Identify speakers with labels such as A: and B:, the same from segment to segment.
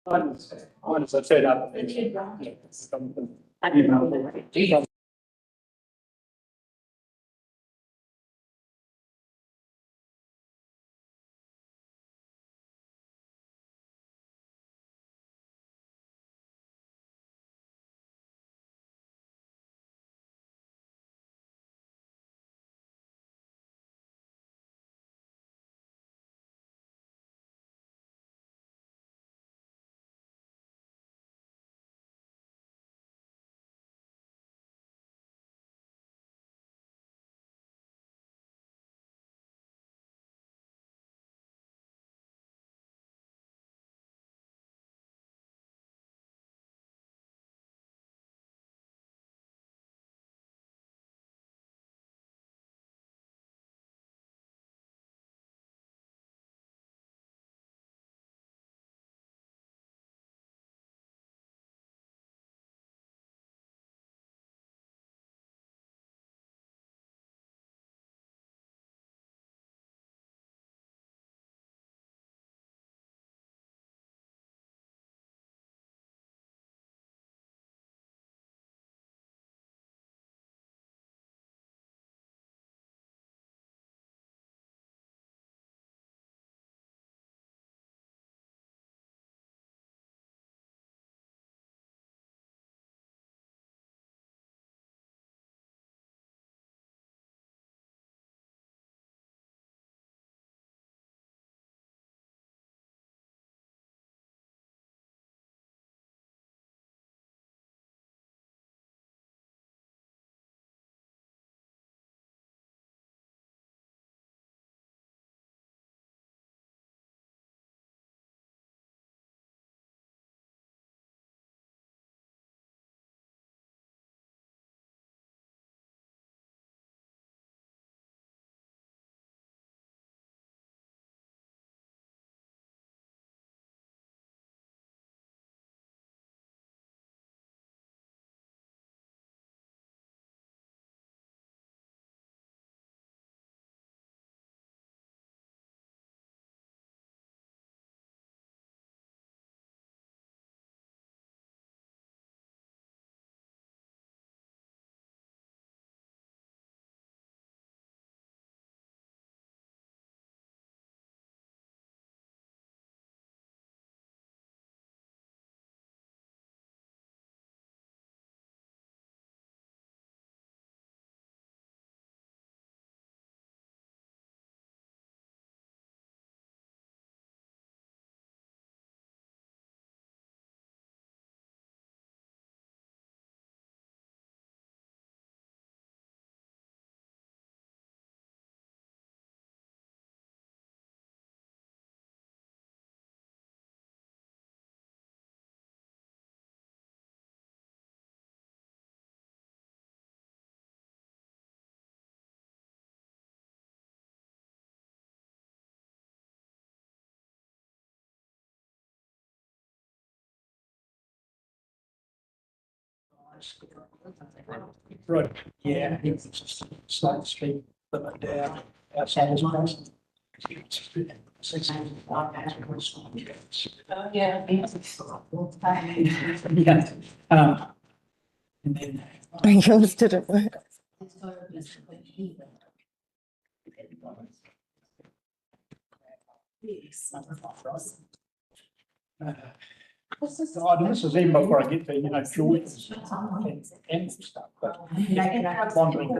A: Mine is a turn up. Right, yeah, it's slight street, but down outside his place.
B: Yeah.
A: Yeah, and then.
C: Yours didn't work.
A: This is even before I get to, Jordan's and stuff, but. Wandering.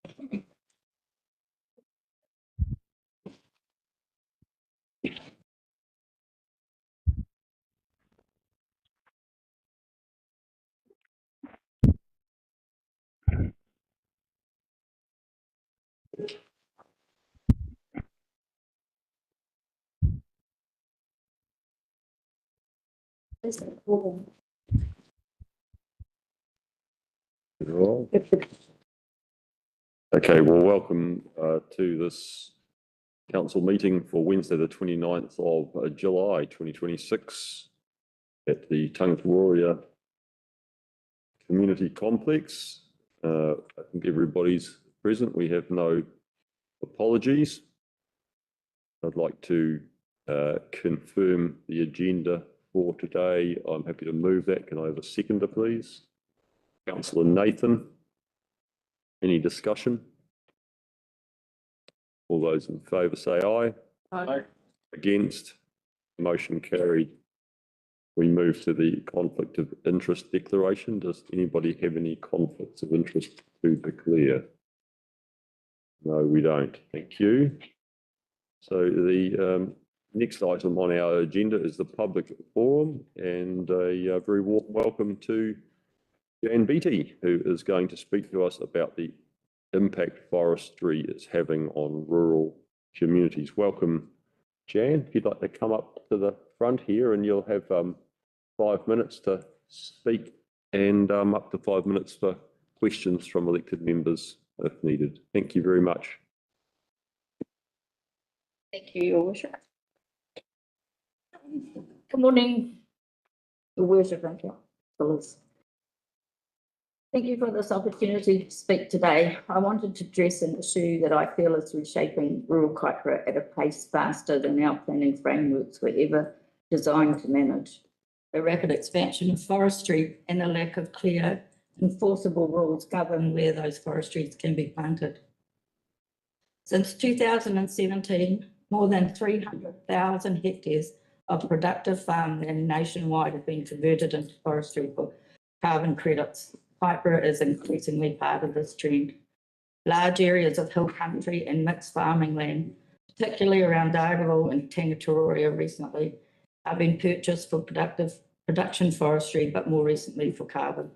B: Right. Okay, well, welcome to this council meeting for Wednesday, the 29th of July 2026 at the Tangaroa Community Complex. I think everybody's present. We have no apologies. I'd like to confirm the agenda for today. I'm happy to move that. Can I have a seconder, please? Councillor Nathan. Any discussion? All those in favour say aye.
A: Aye.
B: Against? Motion carried. We move to the conflict of interest declaration. Does anybody have any conflicts of interest to declare? No, we don't. Thank you. So the next item on our agenda is the public forum, and a very warm welcome to Jan Beattie, who is going to speak to us about the impact forestry is having on rural communities. Welcome, Jan. If you'd like to come up to the front here, and you'll have 5 minutes to speak and up to 5 minutes for questions from elected members if needed. Thank you very much.
D: Thank you, Your Worship. Good morning, Your Worship and councillors. Thank you for this opportunity to speak today. I wanted to address an issue that I feel is reshaping rural Kaikoura at a pace faster than our planning frameworks were ever designed to manage. The rapid expansion of forestry and the lack of clear, enforceable rules govern where those forestries can be planted. Since 2017, more than 300,000 hectares of productive farmland nationwide have been converted into forestry for carbon credits. Kaikoura is increasingly part of this trend. Large areas of hill country and mixed farming land, particularly around Dargaville and Tangaroa recently, have been purchased for production forestry, but more recently for carbon,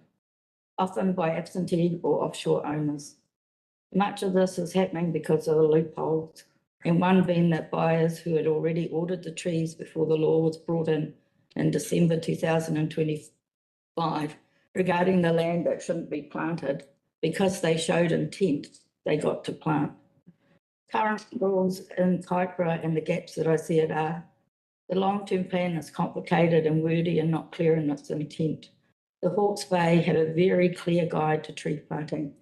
D: often by absentee or offshore owners. Much of this is happening because of the loopholes, and one being that buyers who had already ordered the trees before the law was brought in December 2025 regarding the land that shouldn't be planted, because they showed intent, they got to plant. Current rules in Kaikoura and the gaps that I see it are: the long-term plan is complicated and wordy and not clear in its intent. The Hawke's Bay had a very clear guide to tree planting,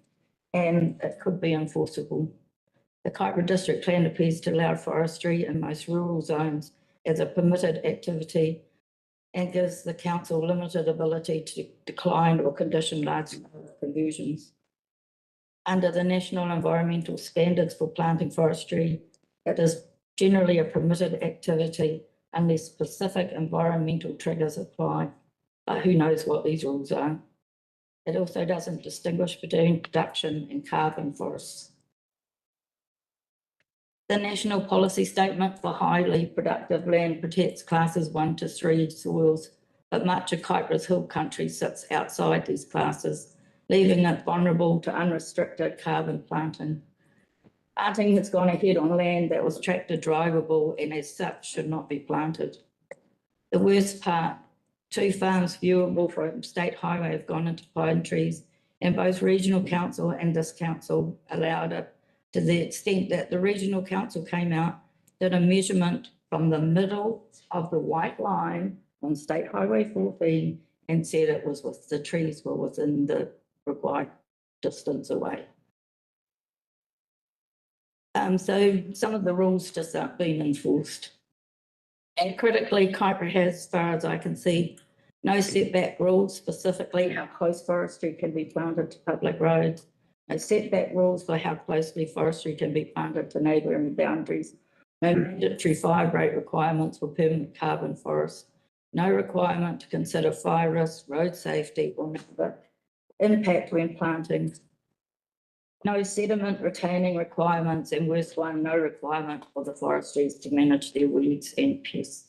D: and it could be enforceable. The Kaikoura District Plan appears to allow forestry in most rural zones as a permitted activity and gives the council limited ability to decline or condition large conversions. Under the National Environmental Standards for Planting Forestry, it is generally a permitted activity unless specific environmental triggers apply, but who knows what these rules are. It also doesn't distinguish between production and carbon forests. The National Policy Statement for Highly Productive Land protects classes 1 to 3 soils, but much of Kaikoura's hill country sits outside these classes, leaving it vulnerable to unrestricted carbon planting. Planting has gone ahead on land that was tractor drivable and as such should not be planted. The worst part, 2 farms viewable from State Highway have gone into pine trees, and both Regional Council and this council allowed it, to the extent that the Regional Council came out, did a measurement from the middle of the white line on State Highway 14 and said it was with the trees were within the required distance away. So some of the rules just aren't being enforced. And critically, Kaikoura has, as far as I can see, no setback rules, specifically how close forestry can be planted to public roads, no setback rules for how closely forestry can be planted to neighbouring boundaries, no mandatory fire break requirements for permanent carbon forests, no requirement to consider fire risk, road safety, or neighbour impact when planting. no sediment retaining requirements, and worst one, no requirement for the forestries to manage their weeds and pests.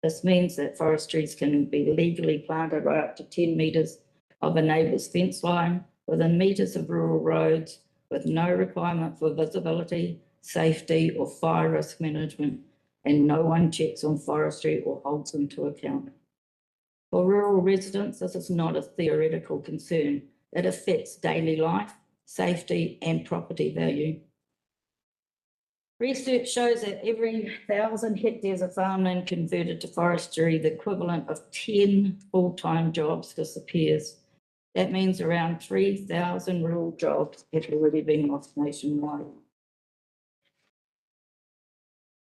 D: This means that forestries can be legally planted right up to 10 metres of a neighbour's fence line, within metres of rural roads, with no requirement for visibility, safety or fire risk management, and no one checks on forestry or holds them to account. For rural residents, this is not a theoretical concern. It affects daily life, safety and property value. Research shows that every 1,000 hectares of farmland converted to forestry, the equivalent of 10 full-time jobs disappears. That means around 3,000 rural jobs have already been lost nationwide.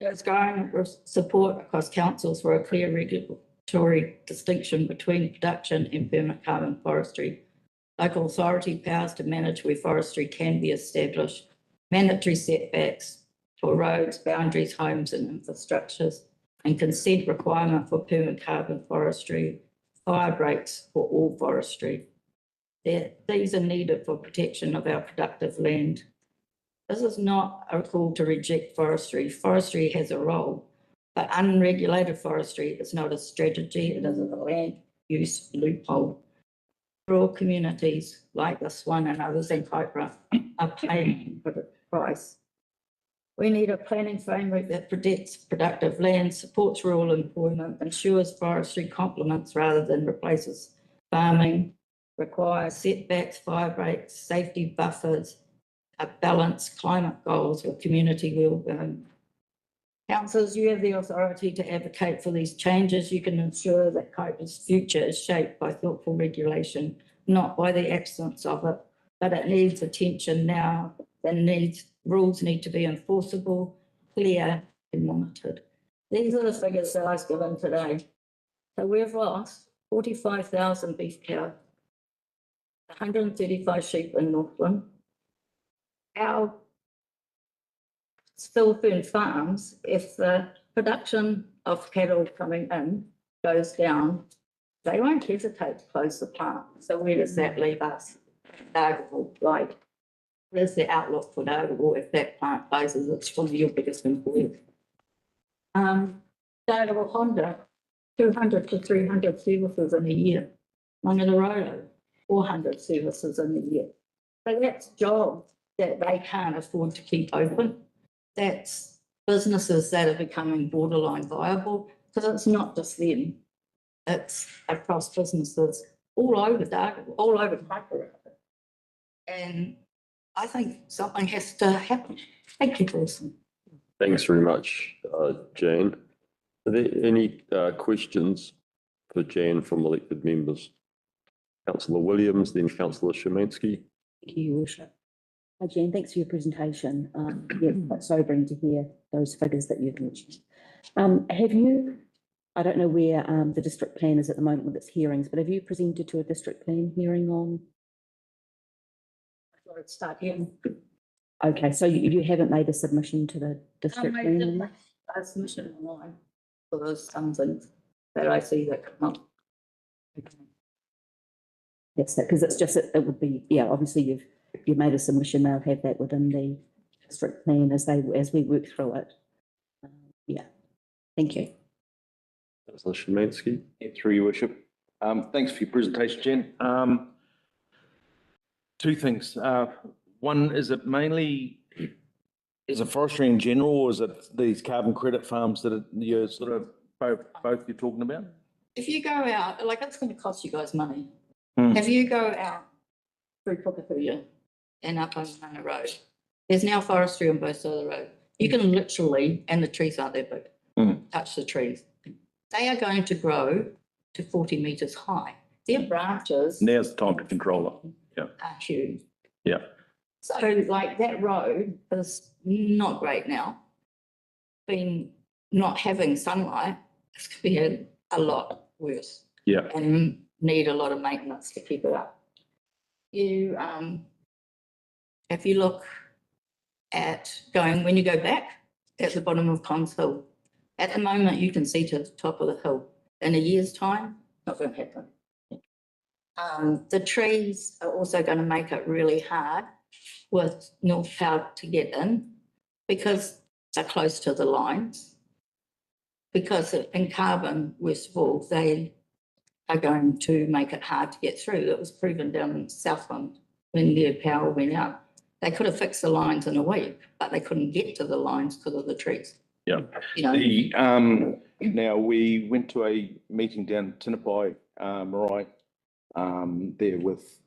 D: There's growing support across councils for a clear regulatory distinction between production and permanent carbon forestry. Local authority powers to manage where forestry can be established, mandatory setbacks for roads, boundaries, homes and infrastructures, and consent requirement for permanent carbon forestry, fire breaks for all forestry. These are needed for protection of our productive land. This is not a call to reject forestry. Forestry has a role, but unregulated forestry is not a strategy, it is a land use loophole. Rural communities like this one and others in Kaipara are paying for the price. We need a planning framework that protects productive land, supports rural employment, ensures forestry complements rather than replaces farming, requires setbacks, fire breaks, safety buffers, a balanced climate goals with community well-being. Councillors, you have the authority to advocate for these changes. You can ensure that Kaipara's future is shaped by thoughtful regulation, not by the absence of it, but it needs attention now. Rules need to be enforceable, clear and monitored. These are the figures that I was given today. So we've lost 45,000 beef cows, 135 sheep in Northland. Our Spilfern farms, if the production of cattle coming in goes down, they won't hesitate to close the plant. So where does that leave us? Dargaville, like, there's the outlook for Dargaville if that plant closes. It's one of your biggest employers. Dargaville Honda, 200 to 300 services in a year. Whanganarolo, 400 services in a year. So that's jobs that they can't afford to keep open. That's businesses that are becoming borderline viable, because it's not just them. It's across businesses all over Dargaville, all over Kaipara. And I think something has to happen. Thank you, Wilson.
B: Thanks very much, Jan. Are there any questions for Jan from elected members? Councillor Williams, then Councillor Szymanski.
E: Thank you, Your Worship. Hi, Jan, thanks for your presentation. Yeah, quite sobering to hear those figures that you've mentioned. Have you, I don't know where the district plan is at the moment with its hearings, but have you presented to a district plan hearing on?
D: I thought I'd start here.
E: Okay, so you haven't made a submission to the district
D: I
E: plan?
D: did
E: on
D: my
E: that?
D: submission online for those things that I see that come up.
E: Okay. That's that, because it's just, it would be, yeah, obviously you've made a submission, they'll have that within the district plan as we work through it. Yeah, thank you.
B: Councillor Szymanski.
F: Yeah, through your worship. Thanks for your presentation, Jen. Two things. One, is it mainly, is it forestry in general, or is it these carbon credit farms that you're sort of both you're talking about?
D: If you go out, like, it's going to cost you guys money.
F: Hmm.
D: If you go out through Pukapuya and up on Mana Road, there's now forestry on both sides of the road. You can literally, and the trees aren't that big, touch the trees. They are going to grow to 40 metres high. Their branches
F: Now's the time to control it. Yeah.
D: are huge.
F: Yeah.
D: So like that road is not great now. Been not having sunlight, it's going to be a lot worse.
F: Yeah.
D: And need a lot of maintenance to keep it up. You, if you look at when you go back at the bottom of Cons Hill, at the moment you can see to the top of the hill. In a year's time, not going to happen. The trees are also going to make it really hard with North Power to get in because they're close to the lines. Because in Carbon, worst of all, they are going to make it hard to get through. It was proven down in Southland when their power went out. They could have fixed the lines in a week, but they couldn't get to the lines because of the trees.
F: Yeah.
D: You know,
F: The, now we went to a meeting down in Tinapai, Marae, there with,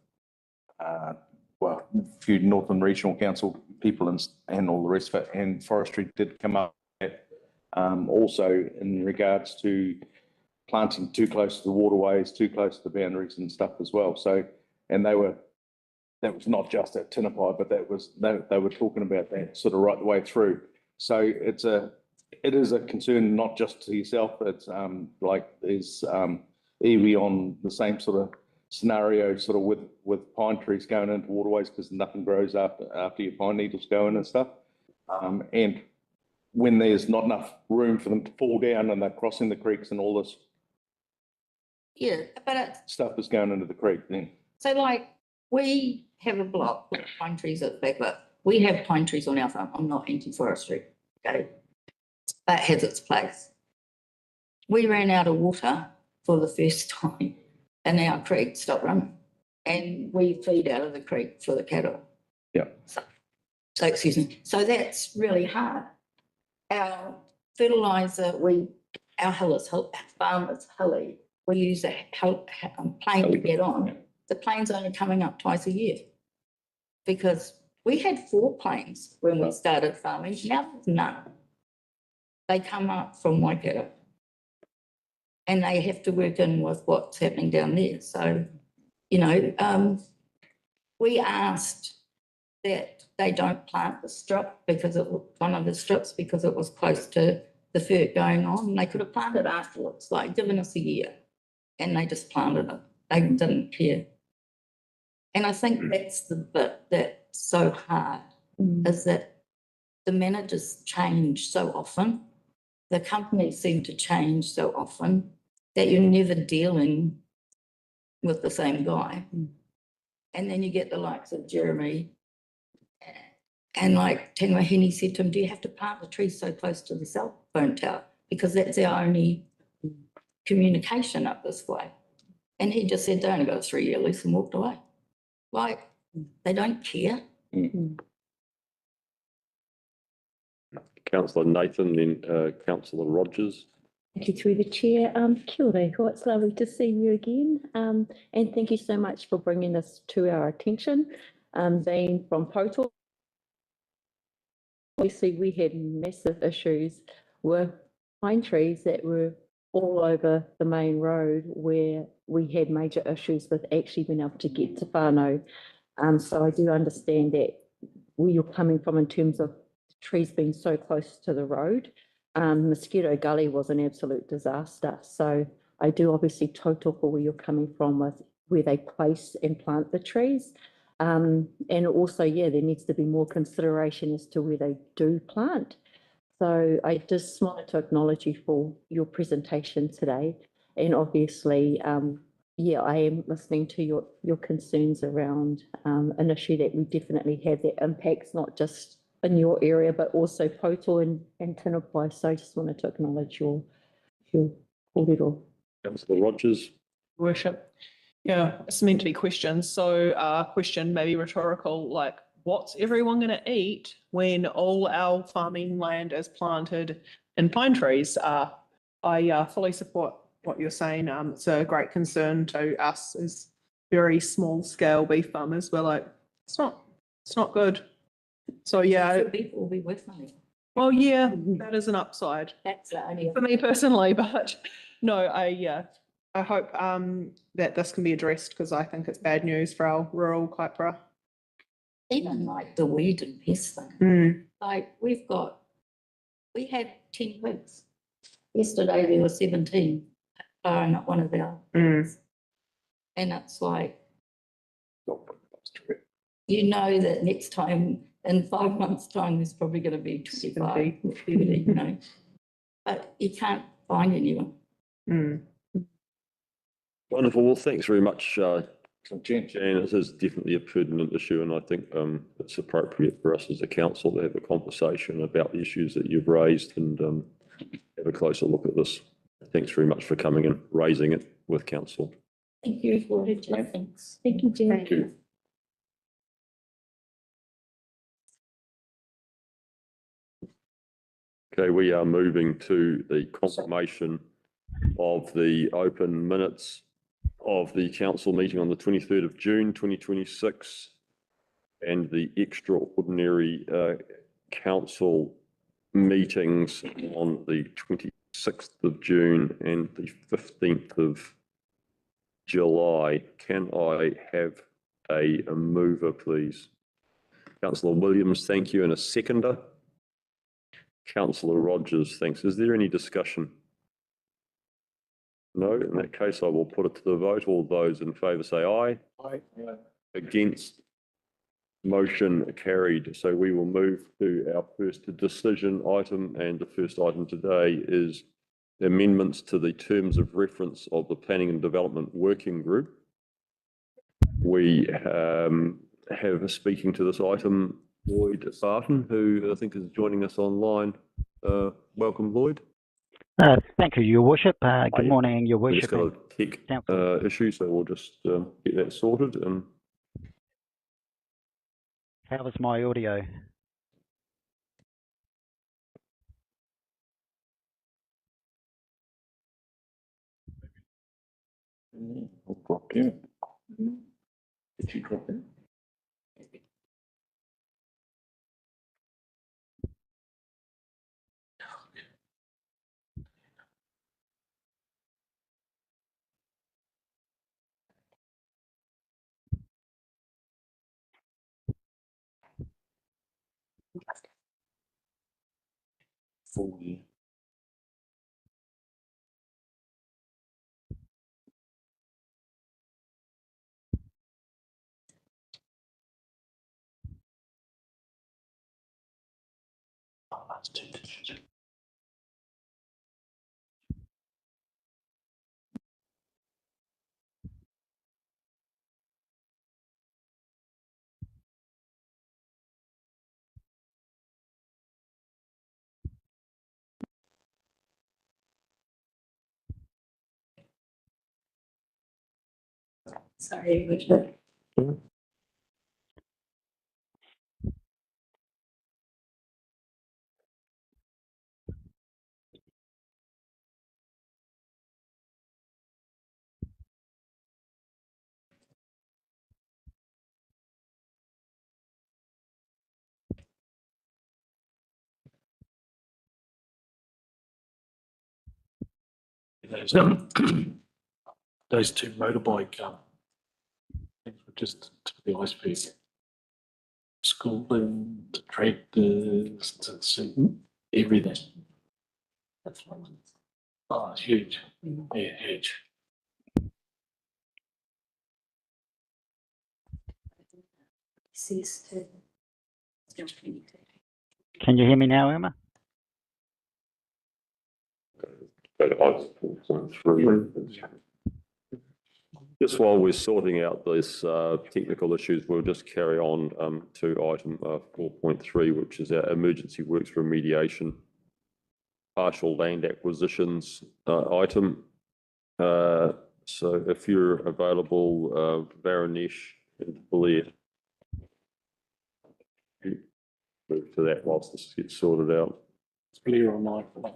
F: well, a few Northern Regional Council people and all the rest of it, and forestry did come up. Also in regards to planting too close to the waterways, too close to the boundaries and stuff as well. So, and that was not just at Tinapai, but they were talking about that sort of right the way through. So it is a concern, not just to yourself, it's like there's Iwi on the same sort of scenario, sort of with pine trees going into waterways because nothing grows after your pine needles go in and stuff. And when there's not enough room for them to fall down and they're crossing the creeks and all this
D: yeah, but it's,
F: stuff is going into the creek then.
D: so like, we have a block with pine trees at the back, but we have pine trees on our farm. I'm not anti-forestry, okay? That has its place. We ran out of water for the first time and our creek stopped running. And we feed out of the creek for the cattle.
F: Yeah.
D: So excuse me. So that's really hard. Our fertilizer, our farm is hilly. We use a plane to get on. The plane's only coming up twice a year. Because we had 4 planes when we started farming, now there's none. They come up from Waikato. And they have to work in with what's happening down there. So, you know, we asked that they don't plant the strip because one of the strips because it was close to the fert going on. And they could have planted afterwards, like given us a year. And they just planted it. They didn't care. And I think that's the bit that's so hard, is that the managers change so often. The companies seem to change so often that you're never dealing with the same guy. And then you get the likes of Jeremy and like Tangwahine said to him, do you have to plant the trees so close to the cell phone tower? Because that's our only communication up this way. And he just said, they only got a 3-year lease and walked away. Like, they don't care.
B: Councillor Nathan, then Councillor Rogers.
E: Thank you through the chair. Kia ora, it's lovely to see you again. And thank you so much for bringing this to our attention. Being from Poto, obviously we had massive issues with pine trees that were all over the main road where we had major issues with actually being able to get to whānau. So I do understand that where you're coming from in terms of trees being so close to the road. Mosquito Gully was an absolute disaster. So I do obviously tautoko where you're coming from with where they place and plant the trees. And also, yeah, there needs to be more consideration as to where they do plant. So I just wanted to acknowledge you for your presentation today. And obviously, yeah, I am listening to your concerns around an issue that we definitely have that impacts not just in your area, but also Poto and Tinapai. So I just wanted to acknowledge your kōrero.
B: Councillor Rogers.
A: Worship. Yeah, it's meant to be questions. So question maybe rhetorical, like what's everyone going to eat when all our farming land is planted in pine trees? I fully support what you're saying. It's a great concern to us as very small scale beef farmers. We're like, it's not good. So yeah.
D: Beef will be worth money.
A: Well, yeah, that is an upside.
D: That's the only.
A: For me personally, but no, I hope that this can be addressed because I think it's bad news for our rural kaipara.
D: Even like the weed and pest thing. Like we had 10 pigs. Yesterday there were 17, not one of our pigs. And it's like, you know that next time, in 5 months' time, there's probably going to be 25, 30, you know. But you can't find anyone.
B: Wonderful. Well, thanks very much,
F: Jen.
B: Jan, this is definitely a pertinent issue, and I think it's appropriate for us as a council to have a conversation about the issues that you've raised and have a closer look at this. Thanks very much for coming and raising it with council.
D: Thank you for your thanks.
C: Thank you, Jen.
F: Thank you.
B: Okay, we are moving to the confirmation of the open minutes of the council meeting on the 23rd of June, 2026, and the extraordinary council meetings on the 26th of June and the 15th of July. Can I have a mover, please? Councillor Williams, thank you, and a seconder. Councillor Rogers, thanks. Is there any discussion? No, in that case, I will put it to the vote. All those in favour say aye.
F: Aye.
B: Against, motion carried. So we will move to our first decision item, and the first item today is amendments to the terms of reference of the Planning and Development Working Group. We have speaking to this item Lloyd Barton, who I think is joining us online. Welcome, Lloyd.
G: Thank you, Your Worship. Good
B: Hi.
G: morning, Your
B: We've
G: Worship.
B: just got a tech
G: Council.
B: issue, so we'll just get that sorted. And
G: How was my audio?
F: I'll drop in. Did you drop in? Fully. Oh, that's too difficult.
D: Sorry, Richard.
H: Those two motorbike things were just to the ice cream. Schooling, to tractors, to see everything.
D: That's one.
H: Oh, it's huge. Yeah, huge.
G: Can you hear me now, Emma?
B: go to item 4.3. Just while we're sorting out these technical issues, we'll just carry on to item 4.3, which is our emergency works remediation partial land acquisitions item. So if you're available, Varonesh and Blair, move to that whilst this gets sorted out.
H: It's clear online. Morning,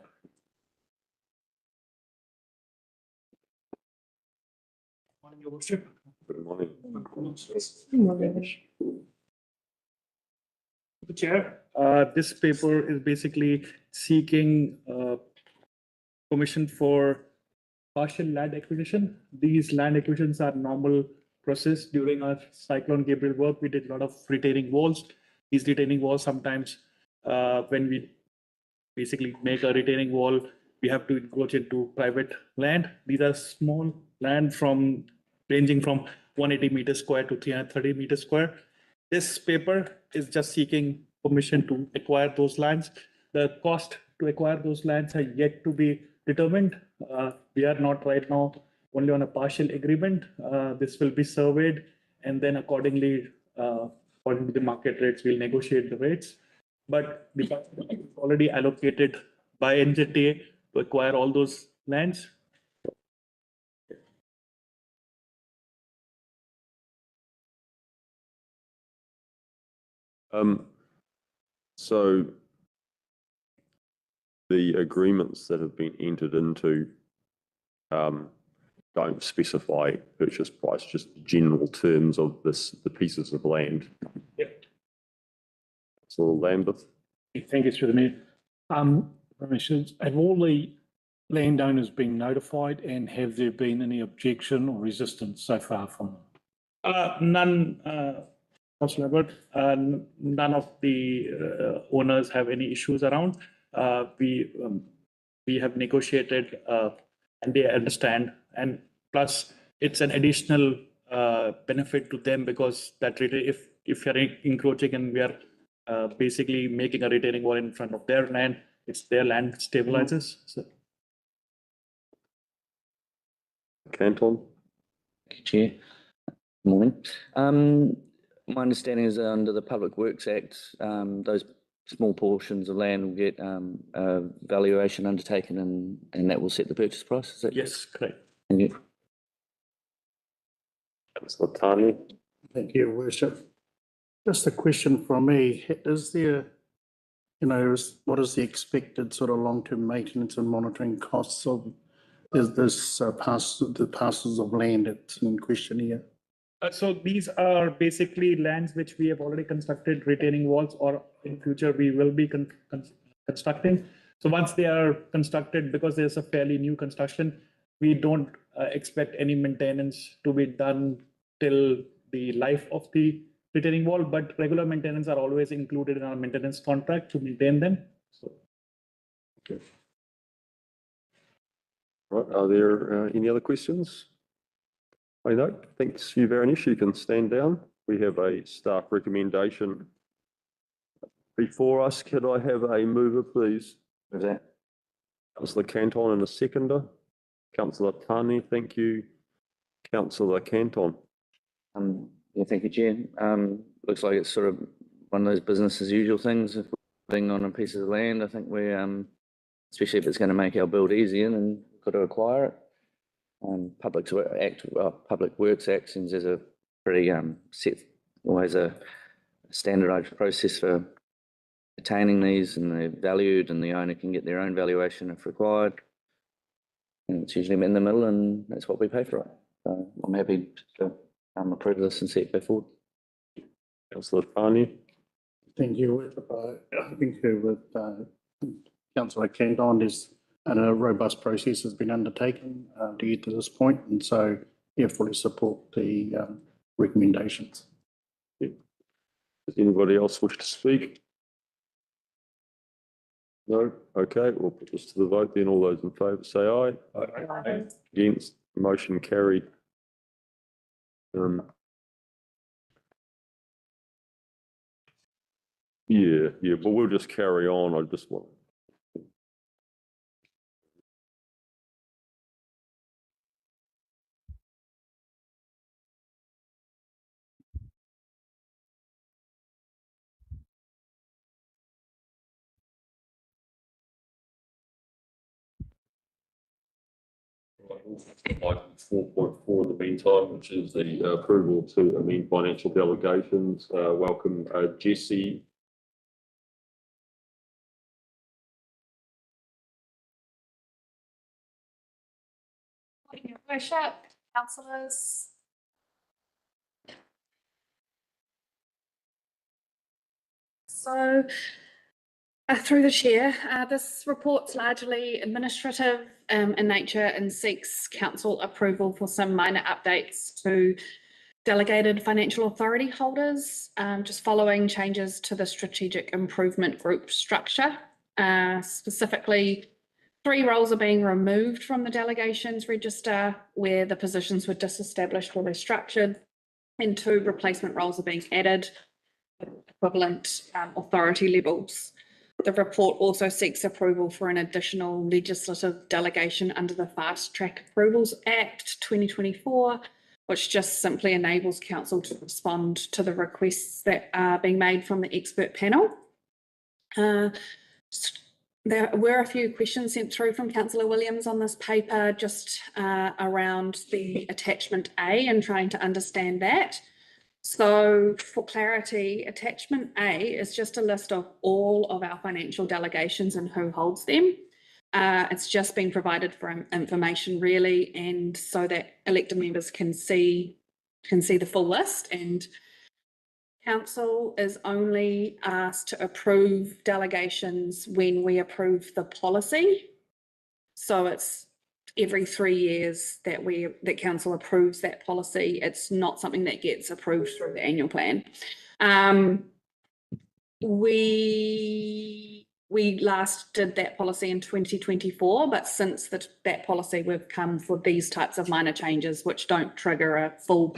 H: Your Worship.
B: Good morning.
H: The Chair, this paper is basically seeking permission for partial land acquisition. These land acquisitions are normal process. During our Cyclone Gabriel work, we did a lot of retaining walls. These retaining walls sometimes, when we basically make a retaining wall, we have to encroach into private land. These are small land ranging from 180 meters square to 330 meters square. This paper is just seeking permission to acquire those lands. The cost to acquire those lands are yet to be determined. We are not right now only on a partial agreement. This will be surveyed, and then accordingly, according to the market rates, we'll negotiate the rates. But the budget is already allocated by NZTA to acquire all those lands.
B: So the agreements that have been entered into don't specify purchase price, just general terms of the pieces of land.
H: Yep.
B: So Lambeth,
I: Thank you, through the mayor. Ramesh, have all the landowners been notified, and have there been any objection or resistance so far from them?
H: None, Councillor Abbott, none of the owners have any issues around. We have negotiated and they understand, and plus it's an additional benefit to them, because that really, if you're encroaching and we are basically making a retaining wall in front of their land, it's their land stabilizes. So.
B: Canton.
J: Thank you, Chair. Morning. My understanding is under the Public Works Act, those small portions of land will get a valuation undertaken, and that will set the purchase price, is it?
H: Yes, correct.
J: Thank you.
B: Councillor Tani.
K: Thank you, Worship. Just a question from me. Is there, what is the expected sort of long-term maintenance and monitoring costs of the parcels of land that's in question here?
H: So these are basically lands which we have already constructed retaining walls, or in future we will be constructing. So once they are constructed, because there's a fairly new construction, we don't expect any maintenance to be done till the life of the retaining wall, but regular maintenance are always included in our maintenance contract to maintain them. So.
B: Okay. Right, are there any other questions? I know, thanks, Varanish, you can stand down. We have a staff recommendation before us. Could I have a mover, please?
J: Who's that?
B: Councillor Canton and a seconder. Councillor Tani, thank you. Councillor Canton.
J: Yeah, thank you, Chair. Looks like it's sort of one of those business as usual things. If we're building on a piece of land, I think we, especially if it's going to make our build easier, then we've got to acquire it. Public Works Act seems there's a pretty set, always a standardised process for attaining these, and they're valued, and the owner can get their own valuation if required. And it's usually in the middle, and that's what we pay for it. So I'm happy to approve this and see it go forward.
B: Councillor Tani.
K: Thank you. I think with Councillor Canton, a robust process has been undertaken to get to this point, and so fully support the recommendations.
B: Does anybody else wish to speak? No? Okay, we'll put this to the vote then. All those in favour say aye. Aye. Against, motion carried. Yeah, but we'll just carry on. I just want. Item 4.4 in the meantime, which is the approval to amend financial delegations. Welcome, Jesse.
L: Your worship, councillors. So, through the chair, this report's largely administrative in nature and seeks council approval for some minor updates to delegated financial authority holders, just following changes to the strategic improvement group structure. Specifically, 3 roles are being removed from the delegations register where the positions were disestablished or restructured, and 2 replacement roles are being added, equivalent authority levels. The report also seeks approval for an additional legislative delegation under the Fast Track Approvals Act 2024, which just simply enables council to respond to the requests that are being made from the expert panel. There were a few questions sent through from Councillor Williams on this paper, just around the attachment A and trying to understand that. So for clarity, attachment A is just a list of all of our financial delegations and who holds them. It's just been provided for information really, and so that elected members can see the full list, and council is only asked to approve delegations when we approve the policy. So it's every 3 years that council approves that policy. It's not something that gets approved through the annual plan. We last did that policy in 2024, but since that policy, we've come for these types of minor changes which don't trigger a full.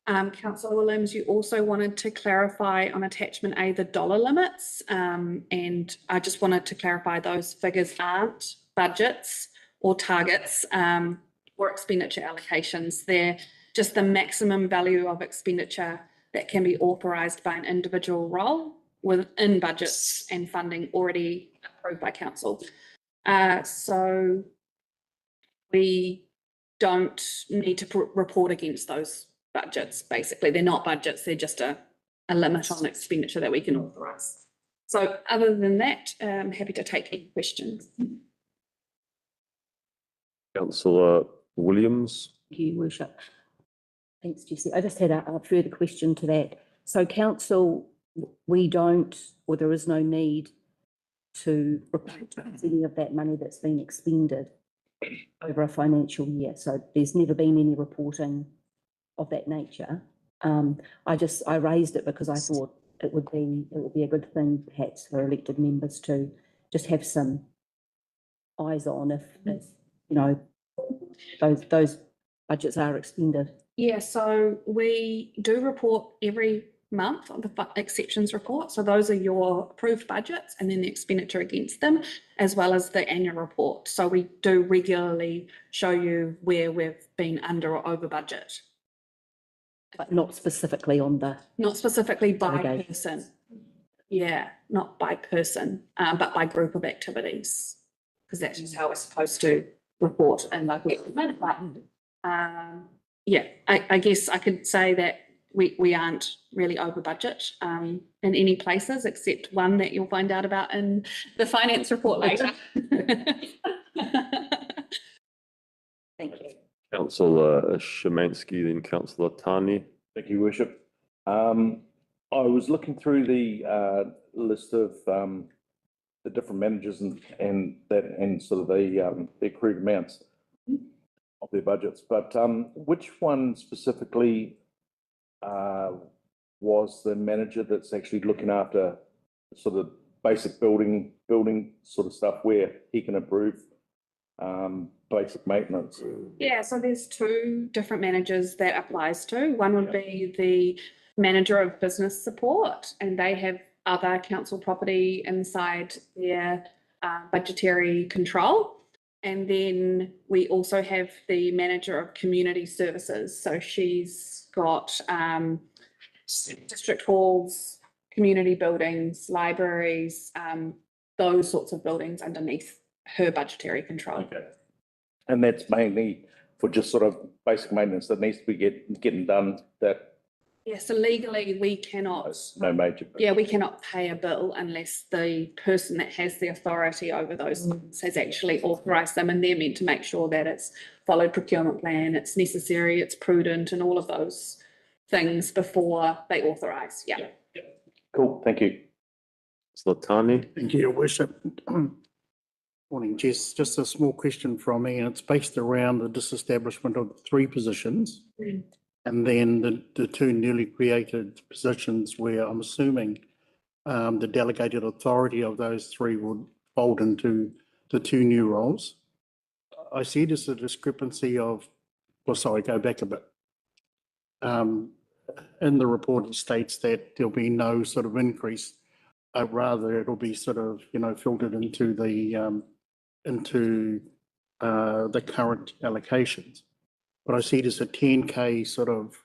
L: Councillor Williams, you also wanted to clarify on attachment A the dollar limits, and I just wanted to clarify those figures aren't budgets or targets or expenditure allocations. They're just the maximum value of expenditure that can be authorised by an individual role within budgets and funding already approved by council. So we don't need to report against those budgets. Basically, they're not budgets, they're just a limit on expenditure that we can authorise. So other than that, I'm happy to take any questions.
B: Councillor Williams.
E: Thank you, Your Worship. Thanks, Jessie. I just had a further question to that. So council, we don't, or there is no need to report any of that money that's been expended over a financial year. So there's never been any reporting of that nature. I raised it because I thought it would be a good thing perhaps for elected members to just have some eyes on if you know those budgets are expended.
L: Yeah, so we do report every month on the exceptions report. So those are your approved budgets and then the expenditure against them, as well as the annual report. So we do regularly show you where we've been under or over budget.
E: But not specifically on the...
L: Not specifically by
E: delegation.
L: person. Yeah, not by person, but by group of activities. Because that's just how we're supposed to report in local government. Yeah, I guess I could say that we aren't really over budget in any places except one that you'll find out about in the finance report later.
E: Thank you.
B: Councillor Szymanski, then Councillor Tani.
F: Thank you, Worship. I was looking through the list of the different managers and sort of the accrued amounts of their budgets, but which one specifically was the manager that's actually looking after sort of basic building sort of stuff where he can approve basic maintenance?
L: Yeah, so there's two different managers that applies to. One would be the manager of business support, and they have other council property inside their budgetary control. And then we also have the manager of community services. So she's got district halls, community buildings, libraries, those sorts of buildings underneath her budgetary control.
F: Okay. And that's mainly for just sort of basic maintenance that needs to be getting done. That
L: Yeah, so legally we cannot.
F: no major.
L: Yeah, we cannot pay a bill unless the person that has the authority over those funds has actually authorised them, and they're meant to make sure that it's followed procurement plan, it's necessary, it's prudent, and all of those things before they authorise. Yeah.
F: Cool, thank you.
B: Councillor Tani.
K: Thank you, Your Worship. Morning, Jess. Just a small question from me, and it's based around the disestablishment of 3 positions. And then the 2 newly created positions where I'm assuming the delegated authority of those 3 would fold into the 2 new roles. I see this a discrepancy of, well, sorry, go back a bit. In the report, it states that there'll be no sort of increase rather it'll be sort of, filtered into the current allocations. But I see there's a 10K sort of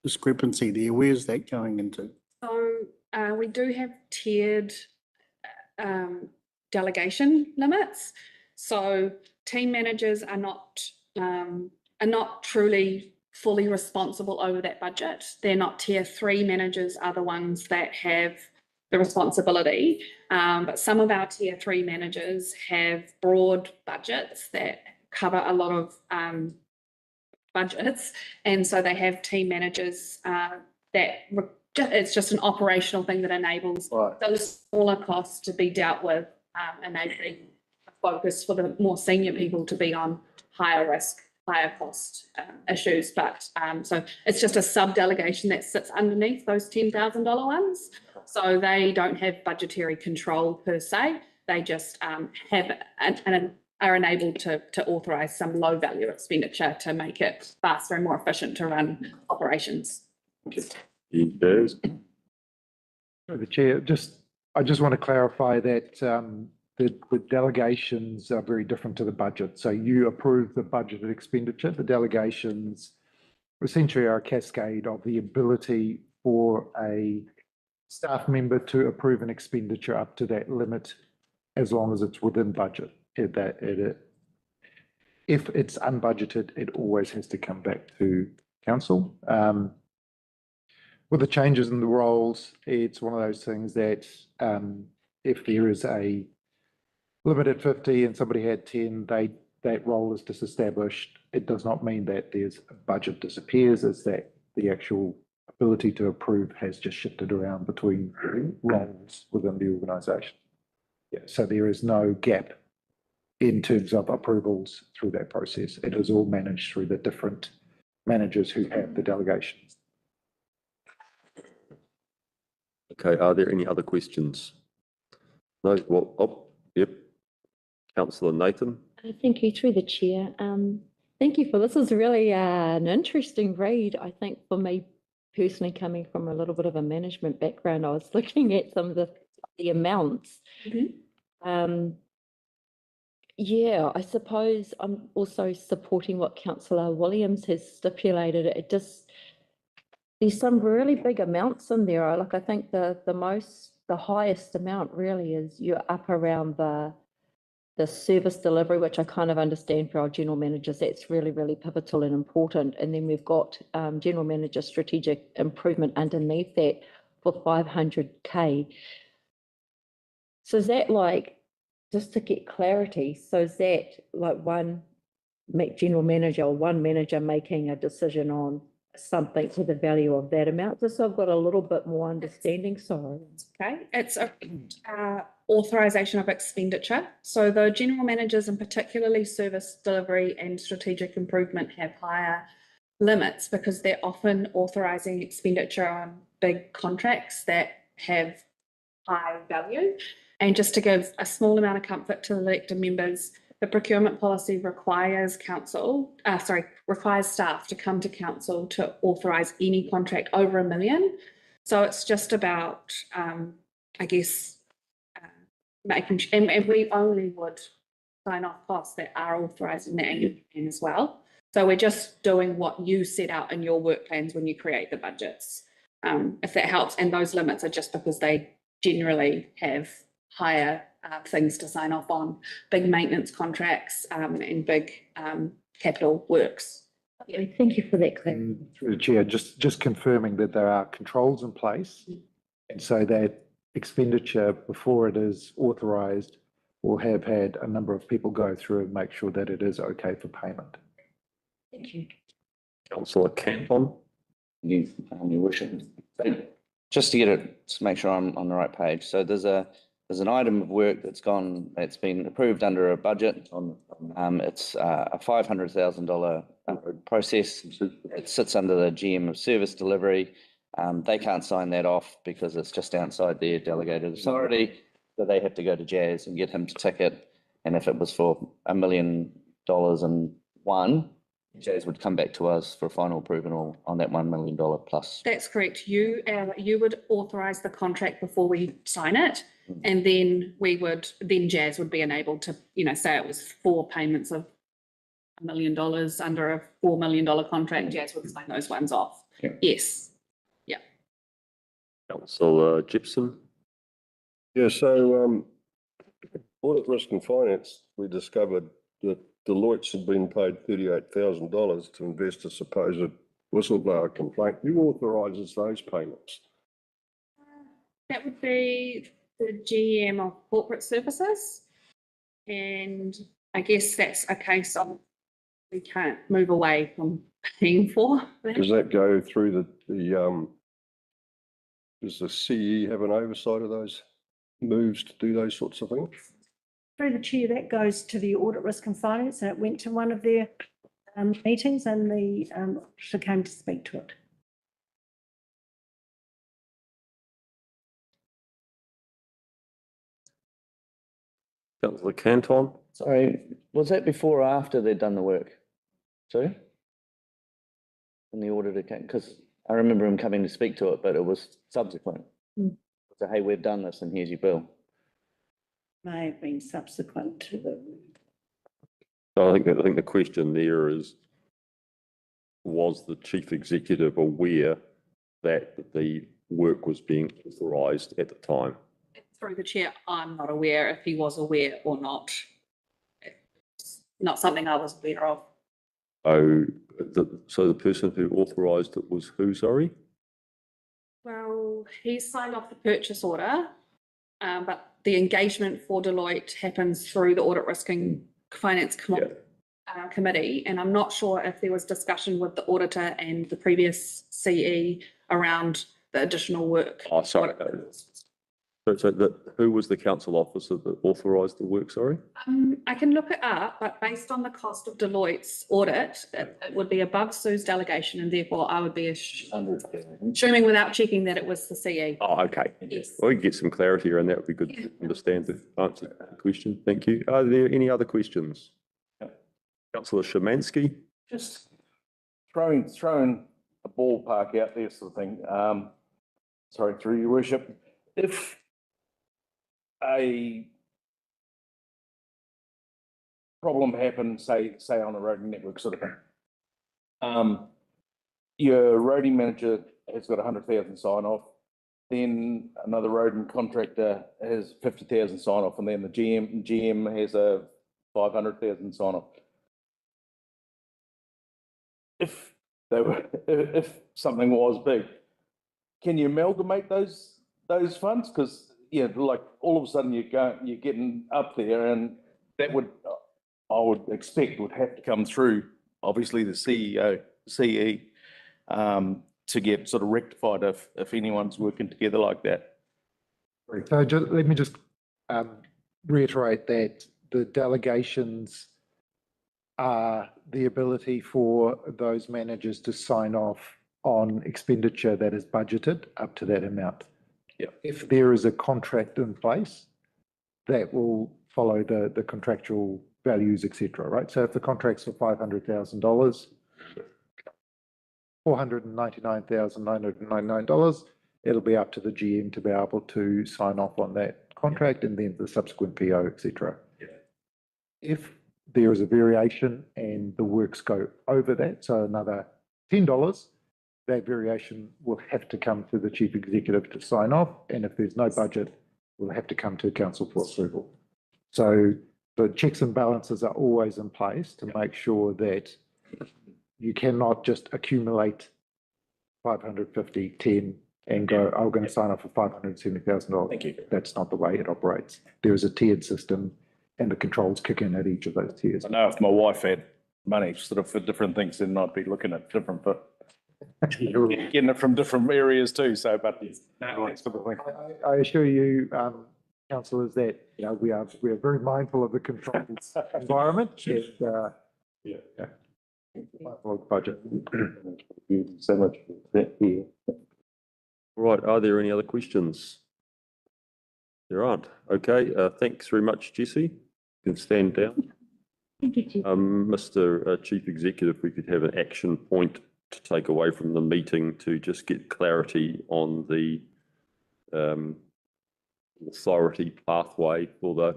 K: discrepancy there. Where's that going into?
L: So we do have tiered delegation limits. So team managers are not truly fully responsible over that budget. They're not tier 3 managers are the ones that have the responsibility. But some of our tier 3 managers have broad budgets that cover a lot of budgets. And so they have team managers it's just an operational thing that enables those smaller costs to be dealt with, enabling a focus for the more senior people to be on higher risk, higher cost issues. But so it's just a sub-delegation that sits underneath those $10,000 ones. So they don't have budgetary control per se. They just have and are enabled to authorise some low value expenditure to make it faster and more efficient to run operations.
B: Yes.
M: The Chair, I just want to clarify that the delegations are very different to the budget. So you approve the budgeted expenditure. The delegations essentially are a cascade of the ability for a staff member to approve an expenditure up to that limit as long as it's within budget. If it's unbudgeted, it always has to come back to council. With the changes in the roles, it's one of those things that if there is a limit at 50 and somebody had 10, that role is disestablished. It does not mean that there's a budget disappears, it's that the actual ability to approve has just shifted around between roles within the organisation. Yeah, so there is no gap in terms of approvals through that process. It is all managed through the different managers who have the delegations.
B: Okay, are there any other questions? No, yep. Councillor Nathan.
C: Thank you, through the chair. Thank you for this. Is really an interesting read. I think for me personally, coming from a little bit of a management background, I was looking at some of the amounts. Yeah, I suppose I'm also supporting what Councillor Williams has stipulated. There's some really big amounts in there. Like I think the highest amount really is you're up around the service delivery, which I kind of understand for our general managers. That's really, really pivotal and important. And then we've got general manager strategic improvement underneath that for 500K. So is that like, just to get clarity, so is that like one general manager or one manager making a decision on something to the value of that amount? Just so I've got a little bit more understanding, sorry.
L: Okay, it's a authorization of expenditure. So the general managers and particularly service delivery and strategic improvement have higher limits because they're often authorizing expenditure on big contracts that have high value. And just to give a small amount of comfort to the elected members, the procurement policy requires requires staff to come to council to authorise any contract over $1 million. So it's just about, making, and we only would sign off costs that are authorised in the annual plan as well. So we're just doing what you set out in your work plans when you create the budgets, if that helps. And those limits are just because they generally have higher things to sign off on, big maintenance contracts and big capital works.
C: Okay, thank you for that clarity.
M: Through the chair, just confirming that there are controls in place, and so that expenditure before it is authorised will have had a number of people go through and make sure that it is okay for payment.
C: Thank you.
B: Councillor Canton.
J: Your worship. Just to make sure I'm on the right page. So there's an item of work that's been approved under a budget. It's a $500,000 process. It sits under the GM of service delivery. They can't sign that off because it's just outside their delegated authority. So they have to go to Jazz and get him to tick it. And if it was for $1 million and one, Jazz would come back to us for final approval on that $1 million plus.
L: That's correct. You would authorize the contract before we sign it. And then then Jazz would be enabled to, say it was 4 payments of $1 million under a $4 million contract, Jazz would sign those ones off.
J: Yeah.
L: Yes.
B: Councillor Gibson.
N: Yeah, so audit risk and finance, we discovered that Deloitte's had been paid $38,000 to invest a supposed whistleblower complaint. Who authorises those payments?
L: That would be the GM of corporate services. And I guess that's a case of we can't move away from paying for that.
N: Does that go through does the CE have an oversight of those moves to do those sorts of things?
O: Through the chair, that goes to the audit risk and finance, and it went to one of their meetings, and the auditor came to speak to it.
B: Councillor Canton.
J: Sorry, was that before or after they'd done the work? Sorry? And the auditor came, because I remember him coming to speak to it, but it was subsequent. So, hey, we've done this and here's your bill.
O: May have been subsequent to the.
B: I think the question there is, was the chief executive aware that the work was being authorised at the time?
L: Through the chair, I'm not aware if he was aware or not. It's not something I was aware of.
B: Oh, so the person who authorised it was who, sorry?
L: Well, he signed off the purchase order, but the engagement for Deloitte happens through the Audit Risk and Finance Committee. And I'm not sure if there was discussion with the auditor and the previous CE around the additional work.
B: Oh, sorry. So who was the council officer that authorised the work, sorry?
L: I can look it up, but based on the cost of Deloitte's audit, it would be above Sue's delegation, and therefore I would be assuming without checking that it was the CE.
B: Oh, okay.
L: Yes.
B: Well, we can get some clarity around that. Would be good to understand the answer to the question. Thank you. Are there any other questions? Councillor Szymanski.
F: Just throwing a ballpark out there sort of thing. Sorry, through your worship. If a problem happens, say on a roading network sort of thing, your roading manager has got 100,000 sign off, then another roading contractor has 50,000 sign off, and then the GM has a 500,000 sign off. If something was big, can you amalgamate those funds? Because like all of a sudden you're getting up there, and that I would expect would have to come through obviously the CE to get sort of rectified if anyone's working together like that.
M: So let me just reiterate that the delegations are the ability for those managers to sign off on expenditure that is budgeted up to that amount.
B: Yeah.
M: If there is a contract in place, that will follow the contractual values, etc. Right. So if the contract's for $500,000, $499,999, it'll be up to the GM to be able to sign off on that contract and then the subsequent PO, etc.
B: Yeah.
M: If there is a variation and the works go over that, so another $10, that variation will have to come to the chief executive to sign off, and if there's no budget, will have to come to council for approval. So the checks and balances are always in place to make sure that you cannot just accumulate 550, 10 and go, I'm going to sign off for $570,000.
F: Thank you.
M: That's not the way it operates. There is a tiered system and the controls kick in at each of those tiers.
F: I know if my wife had money sort of for different things, then I'd be looking at different, but getting it from different areas too. So, but that's sort of thing.
M: I assure you, councillors, that we are very mindful of the controlled environment and mindful of the budget.
B: Thank you so much for that here. Right, are there any other questions? There aren't. Okay, thanks very much, Jesse. You can stand down.
E: Thank you, Chair.
B: Mr. Chief Executive, we could have an action point to take away from the meeting to just get clarity on the authority pathway for the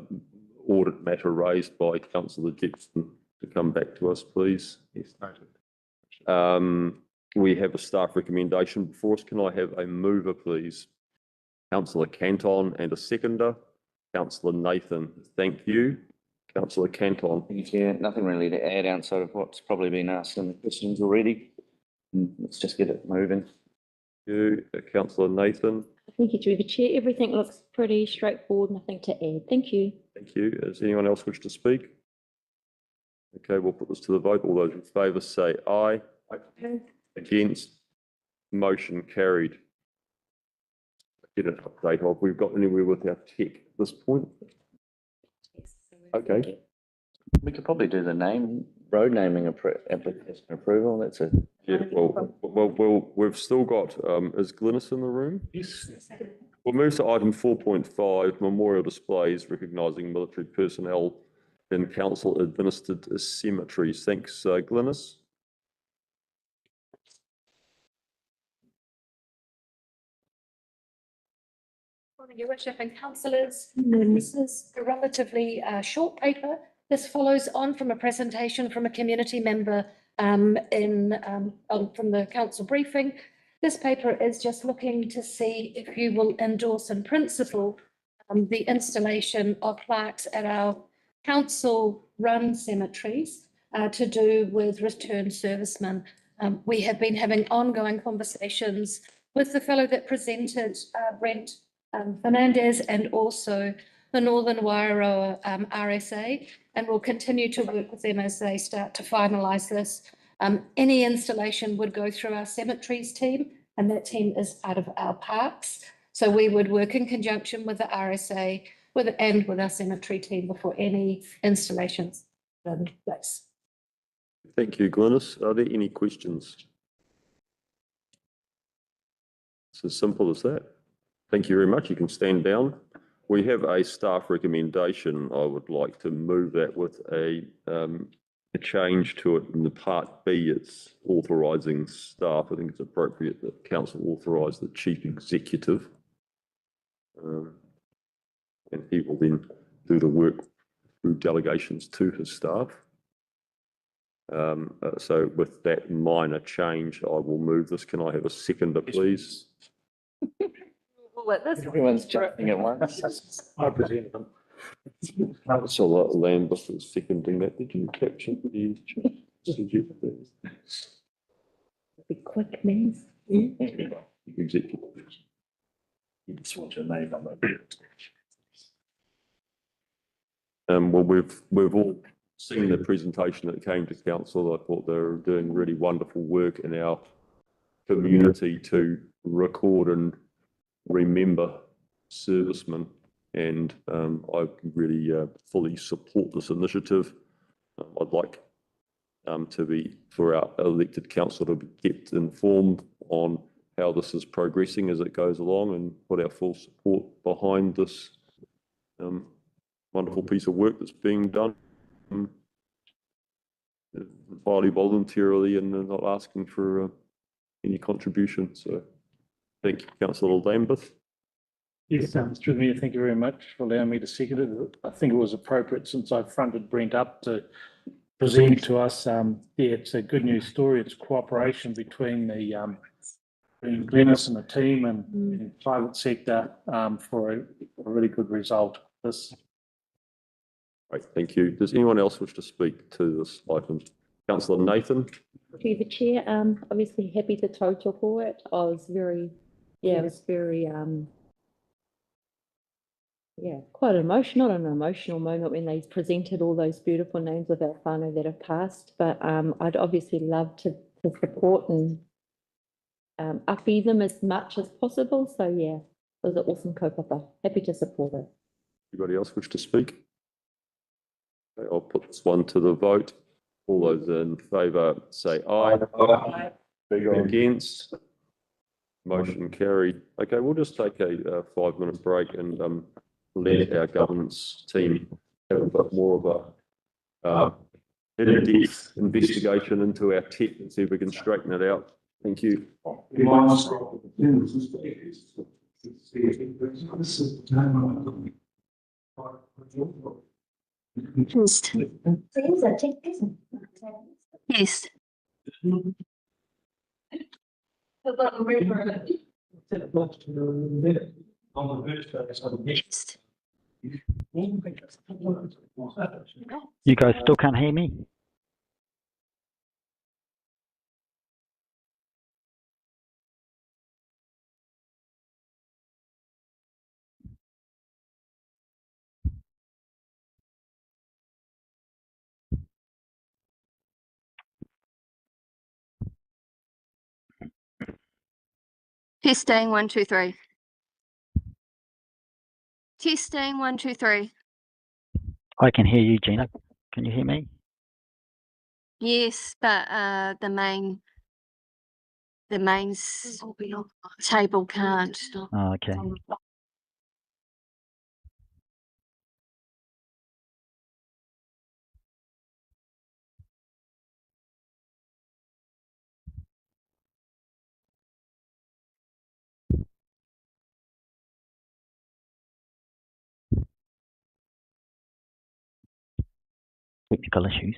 B: audit matter raised by councillor Dixon to come back to us, please.
M: Yes, noted.
B: We have a staff recommendation before us. Can I have a mover, please? Councillor Canton and a seconder. Councillor Nathan, thank you. Councillor Canton.
J: Thank you, Chair. Nothing really to add outside of what's probably been asked in the questions already. Let's just get it moving.
B: Thank you. Councillor Nathan.
C: Thank you, through the chair. Everything looks pretty straightforward, nothing to add. Thank you.
B: Thank you. Does anyone else wish to speak? Okay, we'll put this to the vote. All those in favour say aye. Against? Motion carried. Get an update of, we've got anywhere with our tech at this point? Okay.
J: We could probably do the road naming application approval. That's a.
B: Yeah, well, we've still got, is Glynis in the room?
I: Yes.
B: We'll move to item 4.5, memorial displays recognising military personnel in council administered cemeteries. Thanks, Glynis.
L: Morning, Your Worship and councillors. This is a relatively short paper. This follows on from a presentation from a community member from the council briefing. This paper is just looking to see if you will endorse in principle the installation of plaques at our council-run cemeteries to do with returned servicemen. We have been having ongoing conversations with the fellow that presented, Brent Fernandez, and also the Northern Wairoa RSA, and we'll continue to work with them as they start to finalise this. Any installation would go through our cemeteries team, and that team is part of our parks. So we would work in conjunction with the RSA and with our cemetery team before any installations in place.
B: Thank you, Glynis. Are there any questions? It's as simple as that. Thank you very much. You can stand down. We have a staff recommendation. I would like to move that with a change to it in the part B. It's authorising staff. I think it's appropriate that council authorise the chief executive. And he will then do the work through delegations to his staff. So with that minor change, I will move this. Can I have a seconder, please?
J: Everyone's jumping at once.
I: I present them.
B: Councillor Lambeth is seconding that. Did you capture the
C: Be quick, man.
B: executive?
F: You just want your name on it.
B: Well, we've all seen the presentation that came to council. I thought they were doing really wonderful work in our community to record and remember servicemen, and I really fully support this initiative. I'd like for our elected council to be kept informed on how this is progressing as it goes along, and put our full support behind this wonderful piece of work that's being done entirely voluntarily and not asking for any contribution. So thank you, Councillor Lambeth.
I: Yes, Mr. Mayor, thank you very much for allowing me to second it. I think it was appropriate since I fronted Brent up to present to us. Yeah, it's a good news story. It's cooperation between the between Glenys and the team and private sector for a really good result. This.
B: Great, thank you. Does anyone else wish to speak to this item? Councillor Nathan.
C: Through the chair, obviously happy to total for it. I was very, quite emotional, not an emotional moment when they presented all those beautiful names of our whānau that have passed, but I'd obviously love to support and upbeat them as much as possible. So yeah, it was an awesome kaupapa. Happy to support it.
B: Anybody else wish to speak? Okay, I'll put this one to the vote. All those in favour say aye. Aye. Against? Motion carried. Okay, we'll just take a 5-minute break and let our governance team have a bit more of a in-depth investigation into our tech and see if we can straighten it out. Thank you.
P: Yes.
G: You guys still can't hear me?
P: Testing, 1, 2, 3. Testing, 1, 2, 3.
G: I can hear you, Gina. Can you hear me?
P: Yes, but the main table can't.
G: Oh, okay. Technical issues.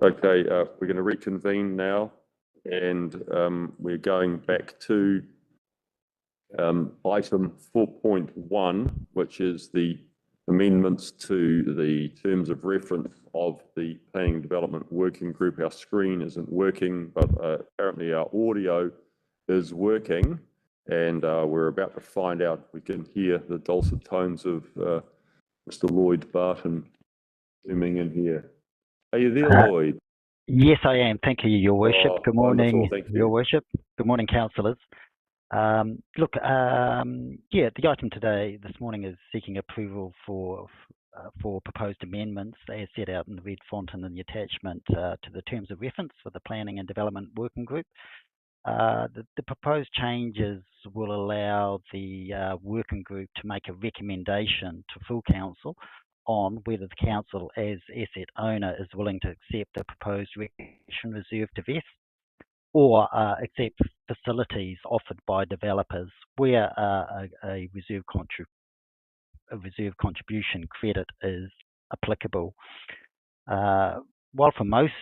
B: Okay, we're going to reconvene now, and we're going back to item 4.1, which is the amendments to the terms of reference of the Planning and Development Working Group. Our screen isn't working, but apparently our audio is working, and we're about to find out if we can hear the dulcet tones of Mr. Lloyd Barton zooming in here. Are you there, Lloyd?
G: Yes, I am. Thank you, Your Worship.
B: Oh,
G: Good morning,
B: wonderful. Thank you.
G: Your Worship. Good morning, councillors. Look, yeah, the item today, this morning, is seeking approval for proposed amendments as set out in the red font and in the attachment to the terms of reference for the Planning and Development Working Group. The proposed changes will allow the working group to make a recommendation to full council on whether the council as asset owner is willing to accept the proposed recognition reserve to vest. or accept facilities offered by developers where a reserve contribution credit is applicable. While for most